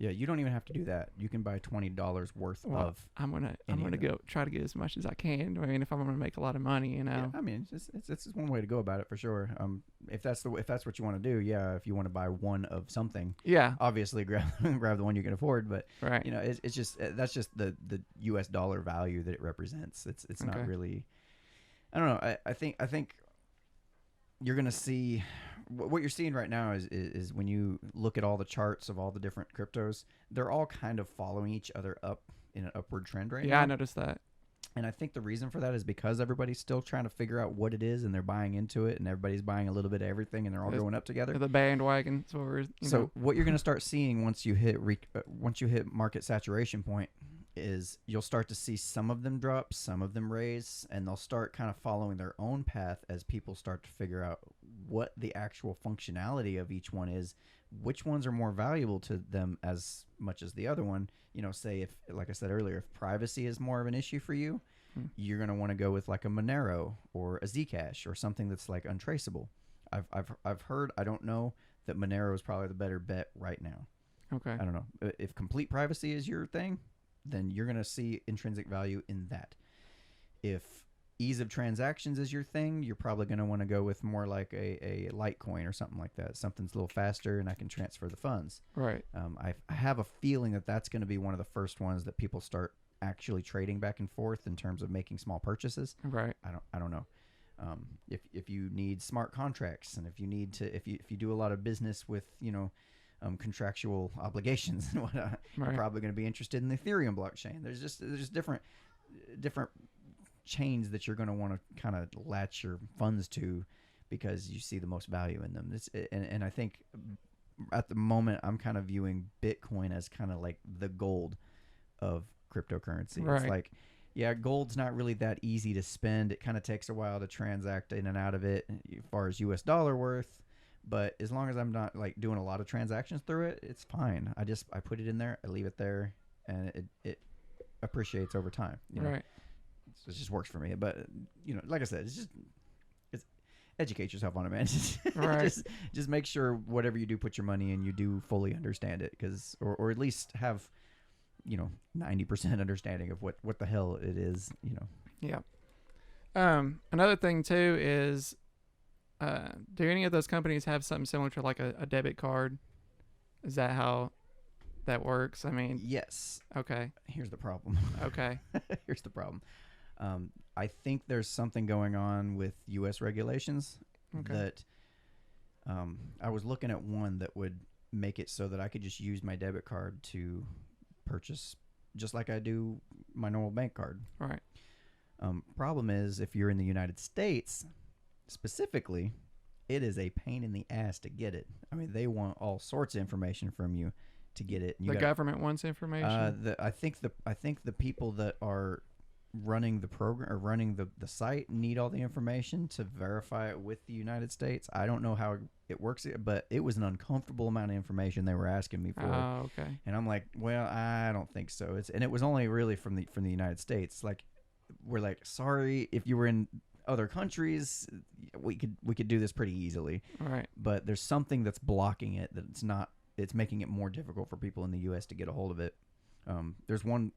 Yeah, you don't even have to do that. You can buy $20 worth Well, of. I'm gonna any of them. go try to get as much as I can. I mean, if I'm gonna make a lot of money, you Yeah, know. I mean, it's one way to go about it for sure. If that's what you want to do, yeah. If you want to buy one of something, Yeah. obviously grab grab the one you can afford. But Right. it's just that's just the U.S. dollar value that it represents. It's not Okay. really. I don't know. I think you're gonna see what you're seeing right now is when you look at all the charts of all the different cryptos, they're all kind of following each other up in an upward trend right Yeah, now. I noticed that. And I think the reason for that is because everybody's still trying to figure out what it is and they're buying into it and everybody's buying a little bit of everything and they're all There's- going up together. The bandwagon. So What you're going to start seeing once you hit market saturation point is you'll start to see some of them drop, some of them raise, and they'll start kind of following their own path as people start to figure out what the actual functionality of each one is, which ones are more valuable to them as much as the other one. Say if, like I said earlier, if privacy is more of an issue for you, you're going to want to go with like a Monero or a Zcash or something that's like untraceable. I've heard, I don't know, that Monero is probably the better bet right now. Okay. I don't know. If complete privacy is your thing, then you're going to see intrinsic value in that. If ease of transactions is your thing, you're probably going to want to go with more like a Litecoin or something like that. Something's a little faster and I can transfer the funds. Right. I have a feeling that that's going to be one of the first ones that people start actually trading back and forth in terms of making small purchases. Right. I don't know. If you need smart contracts and if you do a lot of business with contractual obligations and whatnot, Right. you're probably going to be interested in the Ethereum blockchain. There's just different chains that you're going to want to kind of latch your funds to because you see the most value in them. And I think at the moment I'm kind of viewing Bitcoin as kind of like the gold of cryptocurrency. Right. It's like, yeah, gold's not really that easy to spend. It kind of takes a while to transact in and out of it as far as US dollar worth. But as long as I'm not like doing a lot of transactions through it, it's fine. I put it in there, I leave it there, and it appreciates over time. Right. So it just works for me. But like I said, it's educate yourself on it, man. Right. just make sure whatever you do, put your money in, you do fully understand it, or at least have 90% understanding of what the hell it is. Yeah. Another thing too is, do any of those companies have something similar to like a debit card? Is that how that works? I mean, Yes. okay. Here's the problem. Okay. Here's the problem. I think there's something going on with U.S. regulations Okay. that I was looking at one that would make it so that I could just use my debit card to purchase just like I do my normal bank card. Right. Problem is, if you're in the United States, specifically, it is a pain in the ass to get it. I mean, they want all sorts of information from you to get it. The government wants information. I think the people that are running the program or running the site need all the information to verify it with the United States. I don't know how it works, but it was an uncomfortable amount of information they were asking me for. Oh, okay. And I'm like, well, I don't think so. And it was only really from the United States. Like, we're like, sorry, if you were in other countries, we could do this pretty easily. Right. But there's something that's blocking it that it's making it more difficult for people in the US to get a hold of it. There's one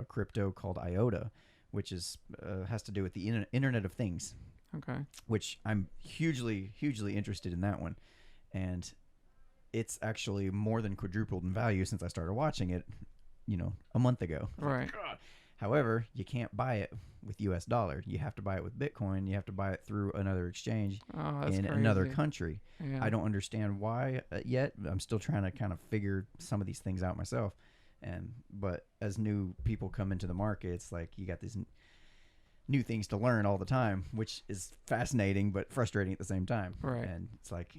crypto called IOTA, which has to do with the Internet of Things. Okay. Which I'm hugely interested in that one, and it's actually more than quadrupled in value since I started watching it, a month ago. Right. God. However, you can't buy it with US dollar. You have to buy it with Bitcoin. You have to buy it through another exchange That's in crazy. another country. Yeah. I don't understand why yet. I'm still trying to kind of figure some of these things out myself. But as new people come into the market, it's like you got these new things to learn all the time, which is fascinating but frustrating at the same time. Right. And it's like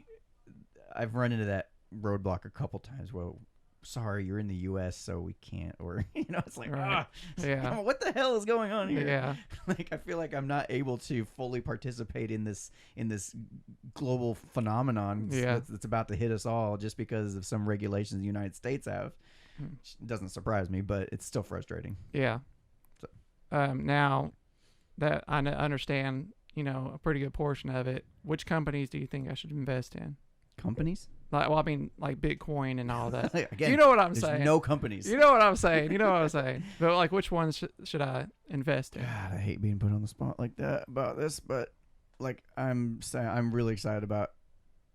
I've run into that roadblock a couple times. Well, sorry, you're in the U.S., so we can't. Or it's like, Right. Yeah. what the hell is going on here? Yeah. Like, I feel like I'm not able to fully participate in this global phenomenon that's about to hit us all just because of some regulations the United States have. It doesn't surprise me, but it's still frustrating. Yeah. So. Now that I understand, a pretty good portion of it, which companies do you think I should invest in? Companies? Like, well, I mean, like Bitcoin and all that. Again, You know what I'm there's saying? no companies. You know what I'm saying? You know what I'm saying? But like, which ones should I invest in? God, I hate being put on the spot like that about this, but like I'm really excited about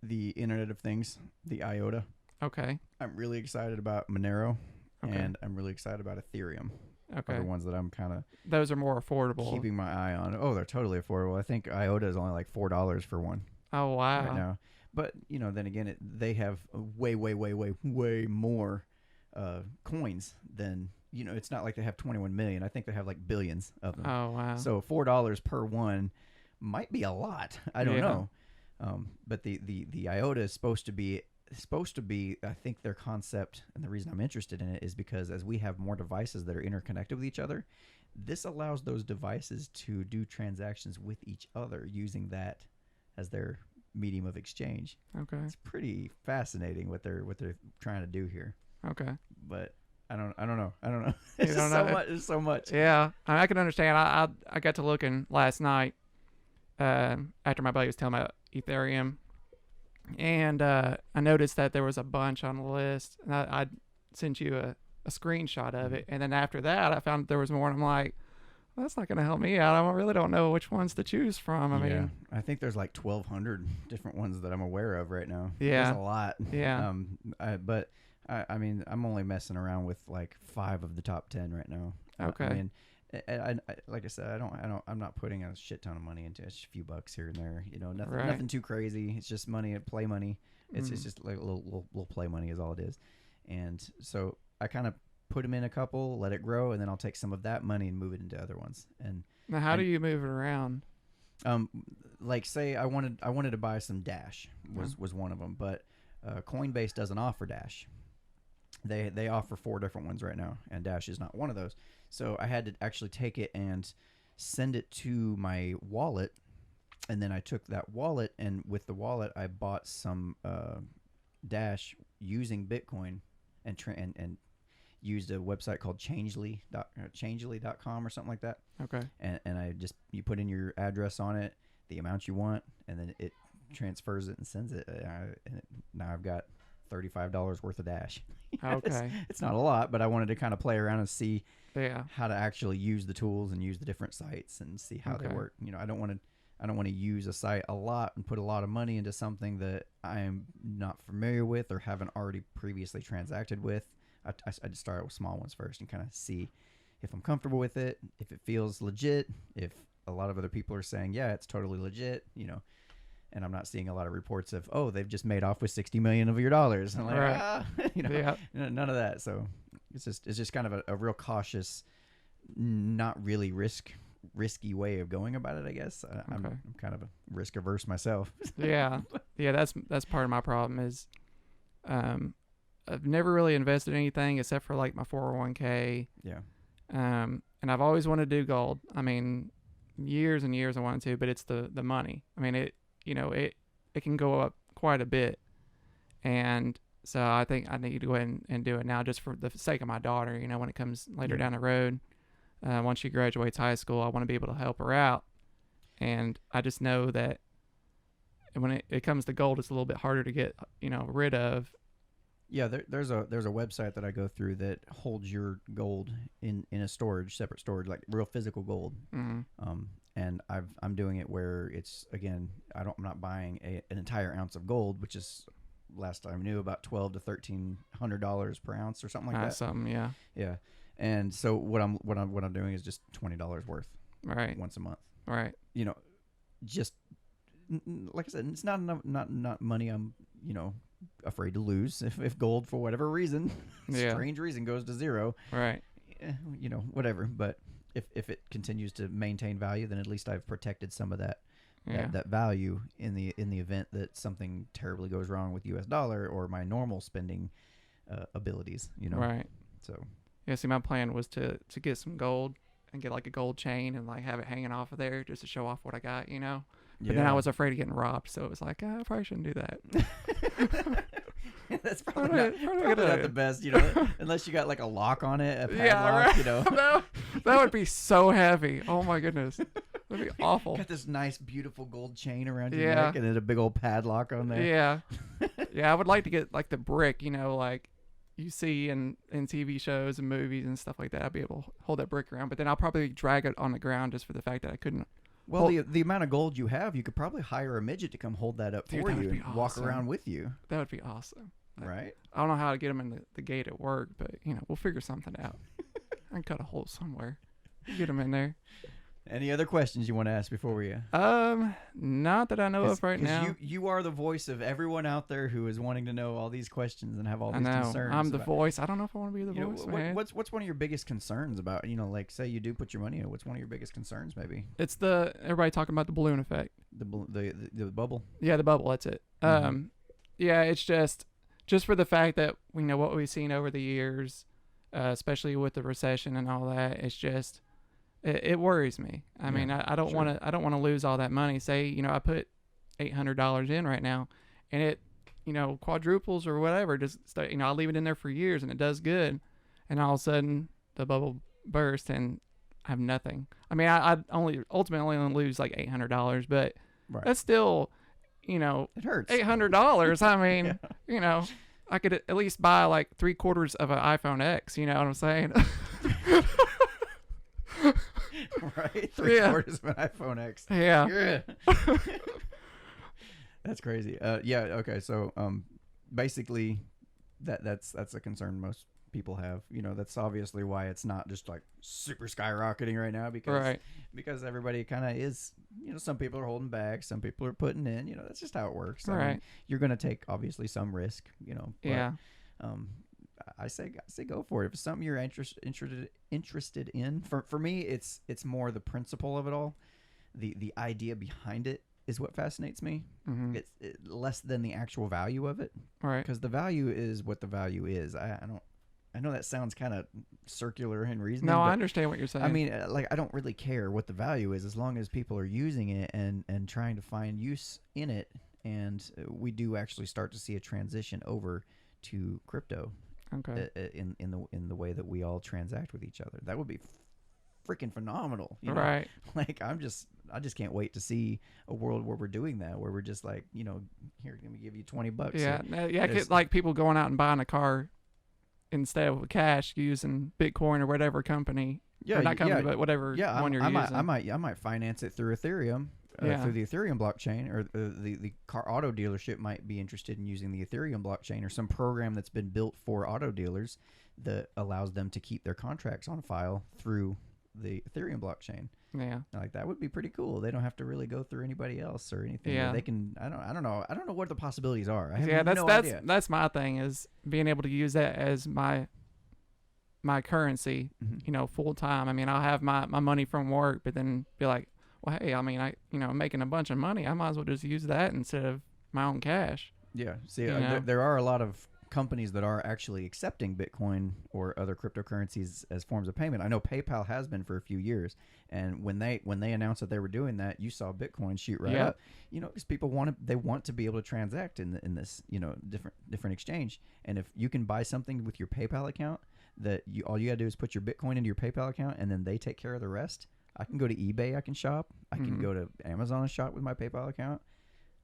the Internet of Things, the IOTA. Okay. I'm really excited about Monero, Okay. and I'm really excited about Ethereum. Okay. Are the ones that I'm kind of Those are more affordable. keeping my eye on. Oh, they're totally affordable. I think IOTA is only like $4 for one Oh wow. right now. But then again, they have way more coins than It's not like they have 21 million. I think they have like billions of them. Oh wow. So $4 per one might be a lot. I don't know. But the IOTA is supposed to be. I think their concept, and the reason I'm interested in it, is because as we have more devices that are interconnected with each other, this allows those devices to do transactions with each other using that as their medium of exchange. Okay. It's pretty fascinating what they're trying to do here. Okay. But I don't know. You don't know. There's so much. Yeah, I can understand. I got to looking last night after my buddy was telling me about Ethereum, and I noticed that there was a bunch on the list, and I sent you a screenshot of it, and then after that, I found there was more, and I'm like, well, that's not going to help me out. I really don't know which ones to choose from. I mean, I think there's like 1,200 different ones that I'm aware of right now. Yeah. There's a lot. Yeah. But I mean, I'm only messing around with like 5 of the top 10 right now. Okay. I mean, I like I said, I'm not putting a shit ton of money into it. It's just a few bucks here and there. Nothing too crazy. It's just money, play money. It's just like a little play money is all it is. And so I kind of put them in a couple, let it grow, and then I'll take some of that money and move it into other ones. And now, how do you move it around? Like say I wanted to buy some Dash was one of them, but Coinbase doesn't offer Dash. They offer 4 different ones right now, and Dash is not one of those. So I had to actually take it and send it to my wallet, and then I took that wallet, and with the wallet I bought some Dash using Bitcoin and used a website called Changely.com or something like that. Okay. And you put in your address on it, the amount you want, and then it transfers it and sends it. Now I've got $35 worth of Dash. Okay. It's not a lot, but I wanted to kind of play around and see Yeah. how to actually use the tools and use the different sites and see how they work. I don't want to use a site a lot and put a lot of money into something that I am not familiar with or haven't already previously transacted with. I just start with small ones first and kind of see if I'm comfortable with it, if it feels legit, if a lot of other people are saying, yeah, it's totally legit, and I'm not seeing a lot of reports of, oh, they've just made off with $60 million of your dollars. And I'm like, none of that. So it's just kind of a real cautious, not really risky way of going about it, I guess. I'm kind of a risk averse myself. Yeah. That's part of my problem is, I've never really invested in anything except for like my 401k. Yeah. And I've always wanted to do gold. I mean, years and years I wanted to, but it's the money. I mean, it can go up quite a bit. And so I think I need to go ahead and do it now just for the sake of my daughter, when it comes later down the road. Once she graduates high school, I want to be able to help her out. And I just know that when it comes to gold, it's a little bit harder to get, rid of. Yeah, there's a website that I go through that holds your gold in a separate storage, like real physical gold. Mm-hmm. And I'm doing it where it's, again, I'm not buying an entire ounce of gold, which is last I knew about $1,200 to $1,300 per ounce or something like that. Something, yeah. Yeah. And so what I'm doing is just $20 worth, right, once a month, right. Just like I said, it's not enough, not money I'm afraid to lose if gold for whatever reason, strange reason, goes to zero, right. Whatever. But if it continues to maintain value, then at least I've protected some of that value in the event that something terribly goes wrong with US dollar or my normal spending abilities, Right. So yeah, see, my plan was to get some gold and get like a gold chain and like have it hanging off of there just to show off what I got, But then I was afraid of getting robbed, so it was like, I probably shouldn't do that. That's probably not the best, unless you got like a lock on it, a padlock, that would be so heavy. Oh my goodness. That'd be awful. Got this nice, beautiful gold chain around your Yeah. neck, and then a big old padlock on there. Yeah. Yeah, I would like to get like the brick, like you see in TV shows and movies and stuff like that. I'd be able to hold that brick around, but then I'll probably drag it on the ground just for the fact that I couldn't. Well, the amount of gold you have, you could probably hire a midget to come hold that up Dude, for that would you be and walk awesome. around with you. That would be awesome. Right? I don't know how to get them in the gate at work, but we'll figure something out. I can cut a hole somewhere. Get them in there. Any other questions you want to ask before we? Not that I know of right now. You are the voice of everyone out there who is wanting to know all these questions and have all I these know. concerns. I'm the voice. I don't know if I want to be the voice, man. What's one of your biggest concerns about? Like say you do put your money in. What's one of your biggest concerns? Maybe It's everybody talking about the balloon effect. the bubble. Yeah, the bubble. That's it. Mm-hmm. Yeah, it's just for the fact that we know what we've seen over the years, especially with the recession and all that. It's just it worries me. I mean, I don't want to lose all that money. Say I put $800 in right now, and it quadruples or whatever. Just I'll leave it in there for years and it does good, and all of a sudden the bubble bursts and I have nothing. I mean, I ultimately only lose like $800, but that's still it hurts. $800. I mean, I could at least buy like 3/4 of an iPhone X. You know what I'm saying? Right, 3/4 of an iPhone X. Yeah. That's crazy. Yeah. Okay. So, basically, that's a concern most people have. That's obviously why it's not just like super skyrocketing right now because everybody kind of is. Some people are holding back, some people are putting in. That's just how it works. I mean, you're gonna take obviously some risk. But, yeah. I say go for it. If it's something you're interested in, for me, it's more the principle of it all, the idea behind it is what fascinates me. Mm-hmm. It's less than the actual value of it, Right? Because the value is what the value is. I know that sounds kind of circular and reasonable. No, I understand what you're saying. I mean, I don't really care what the value is as long as people are using it and trying to find use in it, and we do actually start to see a transition over to crypto. Okay. In the way that we all transact with each other, that would be freaking phenomenal. Right. Like I just can't wait to see a world where we're doing that, where we're just like, here, let me give you $20. Yeah. Like people going out and buying a car instead of cash using Bitcoin or whatever company. Yeah. Or not company, but whatever one you're using. I might finance it through Ethereum. Through the Ethereum blockchain, or the car auto dealership might be interested in using the Ethereum blockchain or some program that's been built for auto dealers that allows them to keep their contracts on file through the Ethereum blockchain. Yeah, like that would be pretty cool. They don't have to really go through anybody else or anything. Yeah, they can. I don't know what the possibilities are. That's my thing, is being able to use that as my currency. Mm-hmm. Full time. I mean, I'll have my money from work, but then be like, well, hey, I mean, I'm making a bunch of money. I might as well just use that instead of my own cash. Yeah. See, there are a lot of companies that are actually accepting Bitcoin or other cryptocurrencies as forms of payment. I know PayPal has been for a few years, and when they announced that they were doing that, you saw Bitcoin shoot right up. Because people want to be able to transact in this different exchange, and if you can buy something with your PayPal account, all you gotta do is put your Bitcoin into your PayPal account, and then they take care of the rest. I can go to eBay. I can shop. I can go to Amazon and shop with my PayPal account.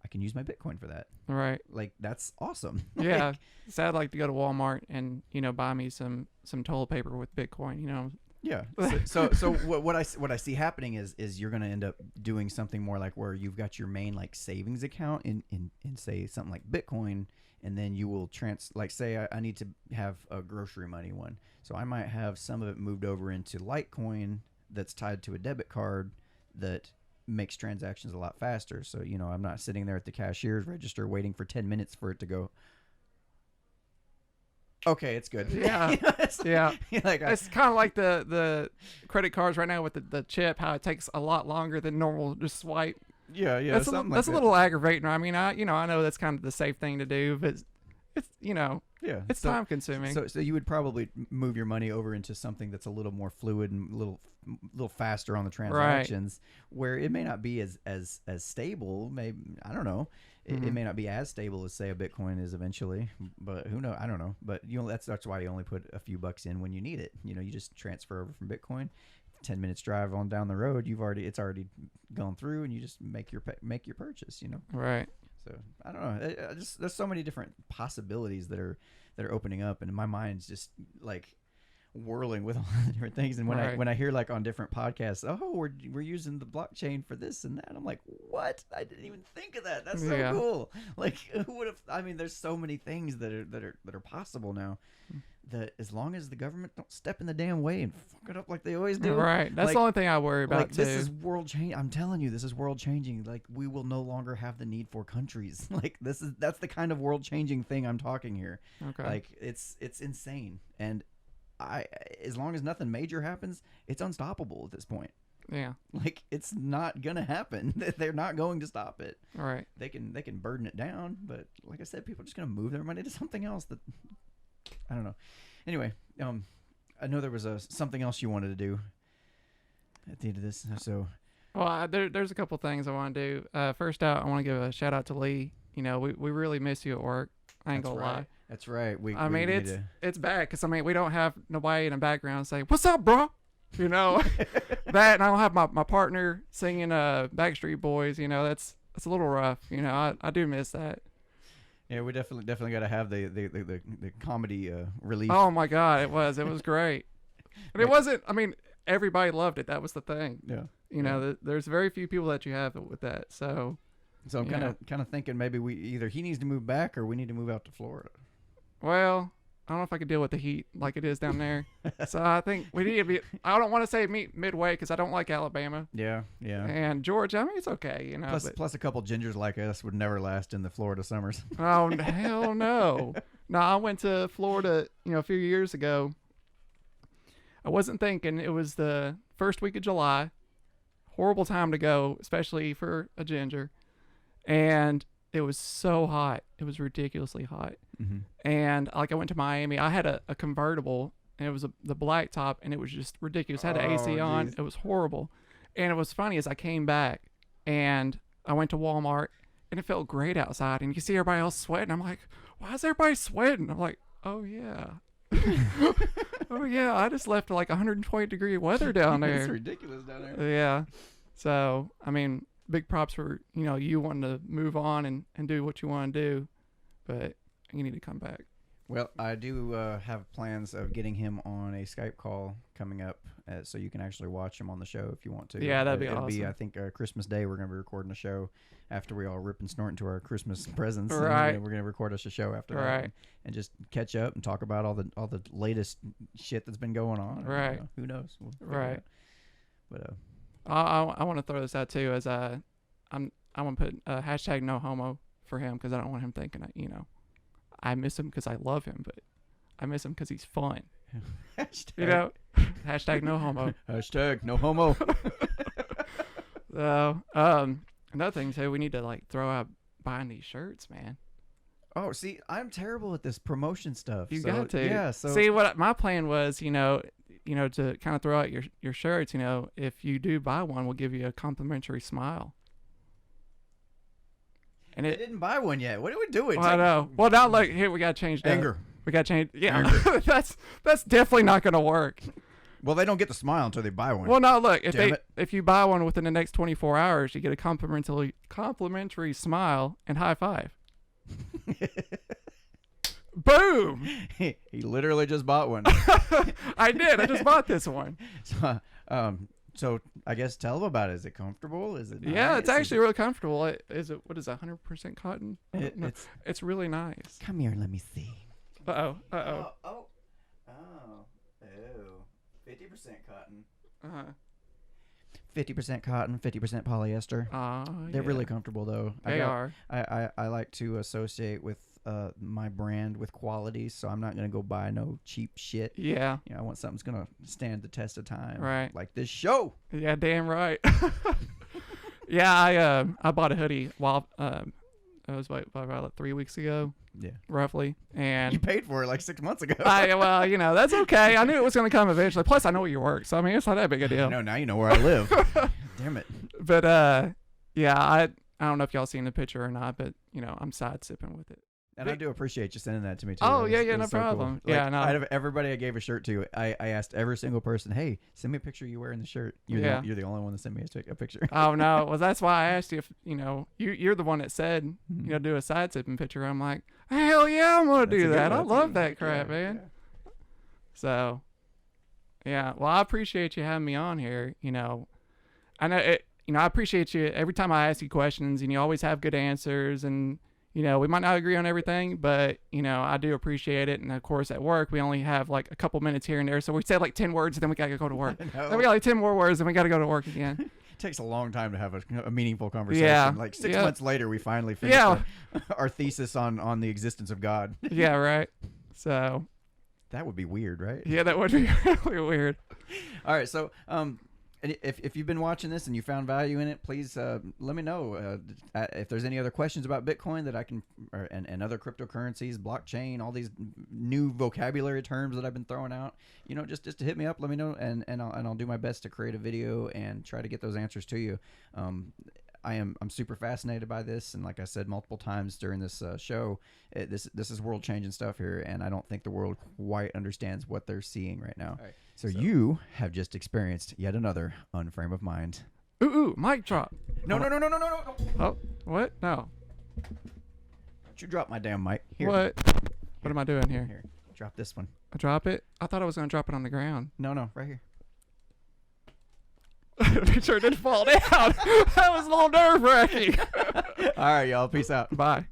I can use my Bitcoin for that. Right. Like that's awesome. Yeah. So I'd like to go to Walmart and buy me some toilet paper with Bitcoin. Yeah. So what I see happening is you're gonna end up doing something more like where you've got your main like savings account in say something like Bitcoin, and then you will say I need to have a grocery money one, so I might have some of it moved over into Litecoin that's tied to a debit card that makes transactions a lot faster. So, I'm not sitting there at the cashier's register waiting for 10 minutes for it to go, okay, it's good. Yeah. It's kind of like the credit cards right now with the chip, how it takes a lot longer than normal just swipe. Yeah. That's a little aggravating. I mean, I know that's kind of the safe thing to do, but it's it's time consuming. So you would probably move your money over into something that's a little more fluid and a little faster on the transactions, where it may not be as stable. Maybe, I don't know. It may not be as stable as say a Bitcoin is eventually, but who knows? I don't know. But that's why you only put a few bucks in when you need it. You just transfer over from Bitcoin. 10 minutes drive on down the road, it's already gone through, and you just make your purchase. Right. So I don't know. There's so many different possibilities that are opening up, and my mind's just like whirling with all the different things. And when I hear like on different podcasts, oh, we're using the blockchain for this and that, I'm like, what? I didn't even think of that. That's so cool. Like, who would have? I mean, there's so many things that are possible now. That as long as the government don't step in the damn way and fuck it up like they always do. Right. That's the only thing I worry about, too. This is world change. I'm telling you, this is world changing. Like, we will no longer have the need for countries. Like, that's the kind of world changing thing I'm talking here. Okay. Like, it's insane. And as long as nothing major happens, it's unstoppable at this point. Yeah. Like, it's not gonna happen. They're not going to stop it. Right. They can burden it down, but like I said, people are just gonna move their money to something else that I don't know. Anyway, I know there was something else you wanted to do at the end of this. So, well, there's a couple things I want to do. First out, I want to give a shout out to Lee. We really miss you at work. I ain't gonna lie. That's right. It's bad because we don't have nobody in the background saying, "What's up, bro?" That, and I don't have my partner singing Backstreet Boys. That's a little rough. I do miss that. Yeah, we definitely got to have the comedy relief. Oh my God, it was great, and it wasn't. Everybody loved it. That was the thing. Yeah. There's very few people that you have with that. So I'm kind of thinking maybe he needs to move back or we need to move out to Florida. Well, I don't know if I could deal with the heat like it is down there. So I think we need to be. I don't want to say meet midway because I don't like Alabama. Yeah. And Georgia, it's okay, Plus a couple gingers like us would never last in the Florida summers. Oh hell no! No, I went to Florida, a few years ago. I wasn't thinking. It was the first week of July. Horrible time to go, especially for a ginger. And it was so hot. It was ridiculously hot. Mm-hmm. And I went to Miami. I had a convertible, and it was the black top, and it was just ridiculous. I had the AC on. It was horrible. And it was funny as I came back, and I went to Walmart, and it felt great outside. And you see everybody else sweating. I'm like, why is everybody sweating? I'm like, oh yeah. Oh yeah, I just left 120-degree weather down there. It's ridiculous down there. Yeah. So, big props for, you wanting to move on and do what you want to do, but you need to come back. Well, I do have plans of getting him on a Skype call coming up, so you can actually watch him on the show if you want to. Yeah, that'd be awesome. It'll be, I think, Christmas Day. We're going to be recording a show after we all rip and snort into our Christmas presents. Right. And we're going to record us a show after that. Right. And just catch up and talk about all the latest shit that's been going on. Right. Who knows? Right. But I want to throw this out too, as I want to put hashtag no homo for him because I don't want him thinking I miss him because I love him, but I miss him because he's fun. Hashtag. Hashtag no homo. Hashtag no homo. So, another thing too, we need to throw out buying these shirts, man. Oh, see, I'm terrible at this promotion stuff. You got to. Yeah. So see, what my plan was, to kind of throw out your shirts. If you do buy one, we'll give you a complimentary smile. And I didn't buy one yet. What are we doing? Well, I know. Well, now look here. We got to change that. Anger. We got to change. Yeah, that's definitely not going to work. Well, they don't get the smile until they buy one. Well, now look. If you buy one within the next 24 hours, you get a complimentary smile and high five. Boom. He literally just bought one. I did. I just bought this one. So I guess tell them about it. Is it comfortable? Is it nice? Yeah, it's actually really comfortable. What is it 100% cotton? It's really nice. Come here, let me see. Uh-oh. Oh. 50% cotton. 50% cotton, 50% polyester. They're really comfortable though. They are. I like to associate with my brand with quality, so I'm not gonna go buy no cheap shit. Yeah. I want something that's gonna stand the test of time. Right. Like this show. Yeah, damn right. Yeah, I bought a hoodie while it was about 3 weeks ago. Yeah. Roughly. And you paid for it 6 months ago. Well, that's okay. I knew it was going to come eventually. Plus, I know where you work, so it's not that big a deal. No, now you know where I live. Damn it. But yeah, I don't know if y'all seen the picture or not, but I'm side sipping with it. And I do appreciate you sending that to me too. Oh, That yeah, was no so cool. problem. Like, Yeah, no. Out of everybody I gave a shirt to, I asked every single person, "Hey, send me a picture of you wearing the shirt." Yeah. You're the only one that sent me a picture. Oh no, well that's why I asked you if you're the one that said do a side sipping picture. I'm like, hell yeah, I'm gonna do that. I love that crap, man. Yeah. So, yeah. Well, I appreciate you having me on here. I know it. I appreciate you every time I ask you questions, and you always have good answers. And we might not agree on everything, but I do appreciate it. And of course, at work, we only have like a couple minutes here and there, so we say like 10 words, and then we gotta go to work. Then we got like 10 more words, and we gotta go to work again. It takes a long time to have a meaningful conversation. Yeah. Like 6 months later, we finally finished our thesis on the existence of God. Yeah, right. So that would be weird, right? Yeah, that would be really weird. All right, so and if you've been watching this and you found value in it, please let me know if there's any other questions about Bitcoin that I can, and other cryptocurrencies, blockchain, all these new vocabulary terms that I've been throwing out. Just to hit me up, let me know, and I'll do my best to create a video and try to get those answers to you. I'm super fascinated by this, and like I said multiple times during this show, this is world changing stuff here, and I don't think the world quite understands what they're seeing right now. Right. So you have just experienced yet another unframe of mind. Ooh, mic drop. No. Oh, what? No. Don't you drop my damn mic. Here. What? What am I doing here? Here, drop this one. I drop it? I thought I was gonna drop it on the ground. No, right here. It sure did fall down. That was a little nerve wracking. All right, y'all. Peace out. Bye.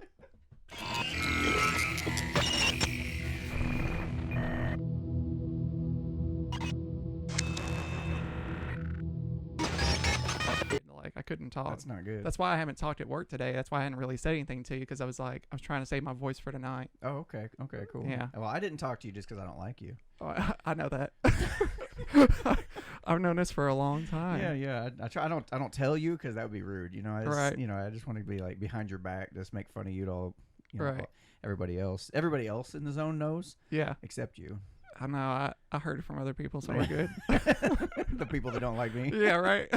I couldn't talk. That's not good. That's why I haven't talked at work today. That's why I hadn't really said anything to you, because I was trying to save my voice for tonight. Oh, okay, cool. Yeah. Well, I didn't talk to you just because I don't like you. Oh, I know that. I've known this for a long time. Yeah. I try. I don't tell you because that would be rude. Right. I just want to be like behind your back, just make fun of you to all. Right. Everybody else in the zone knows. Yeah. Except you. I know. I heard it from other people, so we're good. The people that don't like me. Yeah. Right.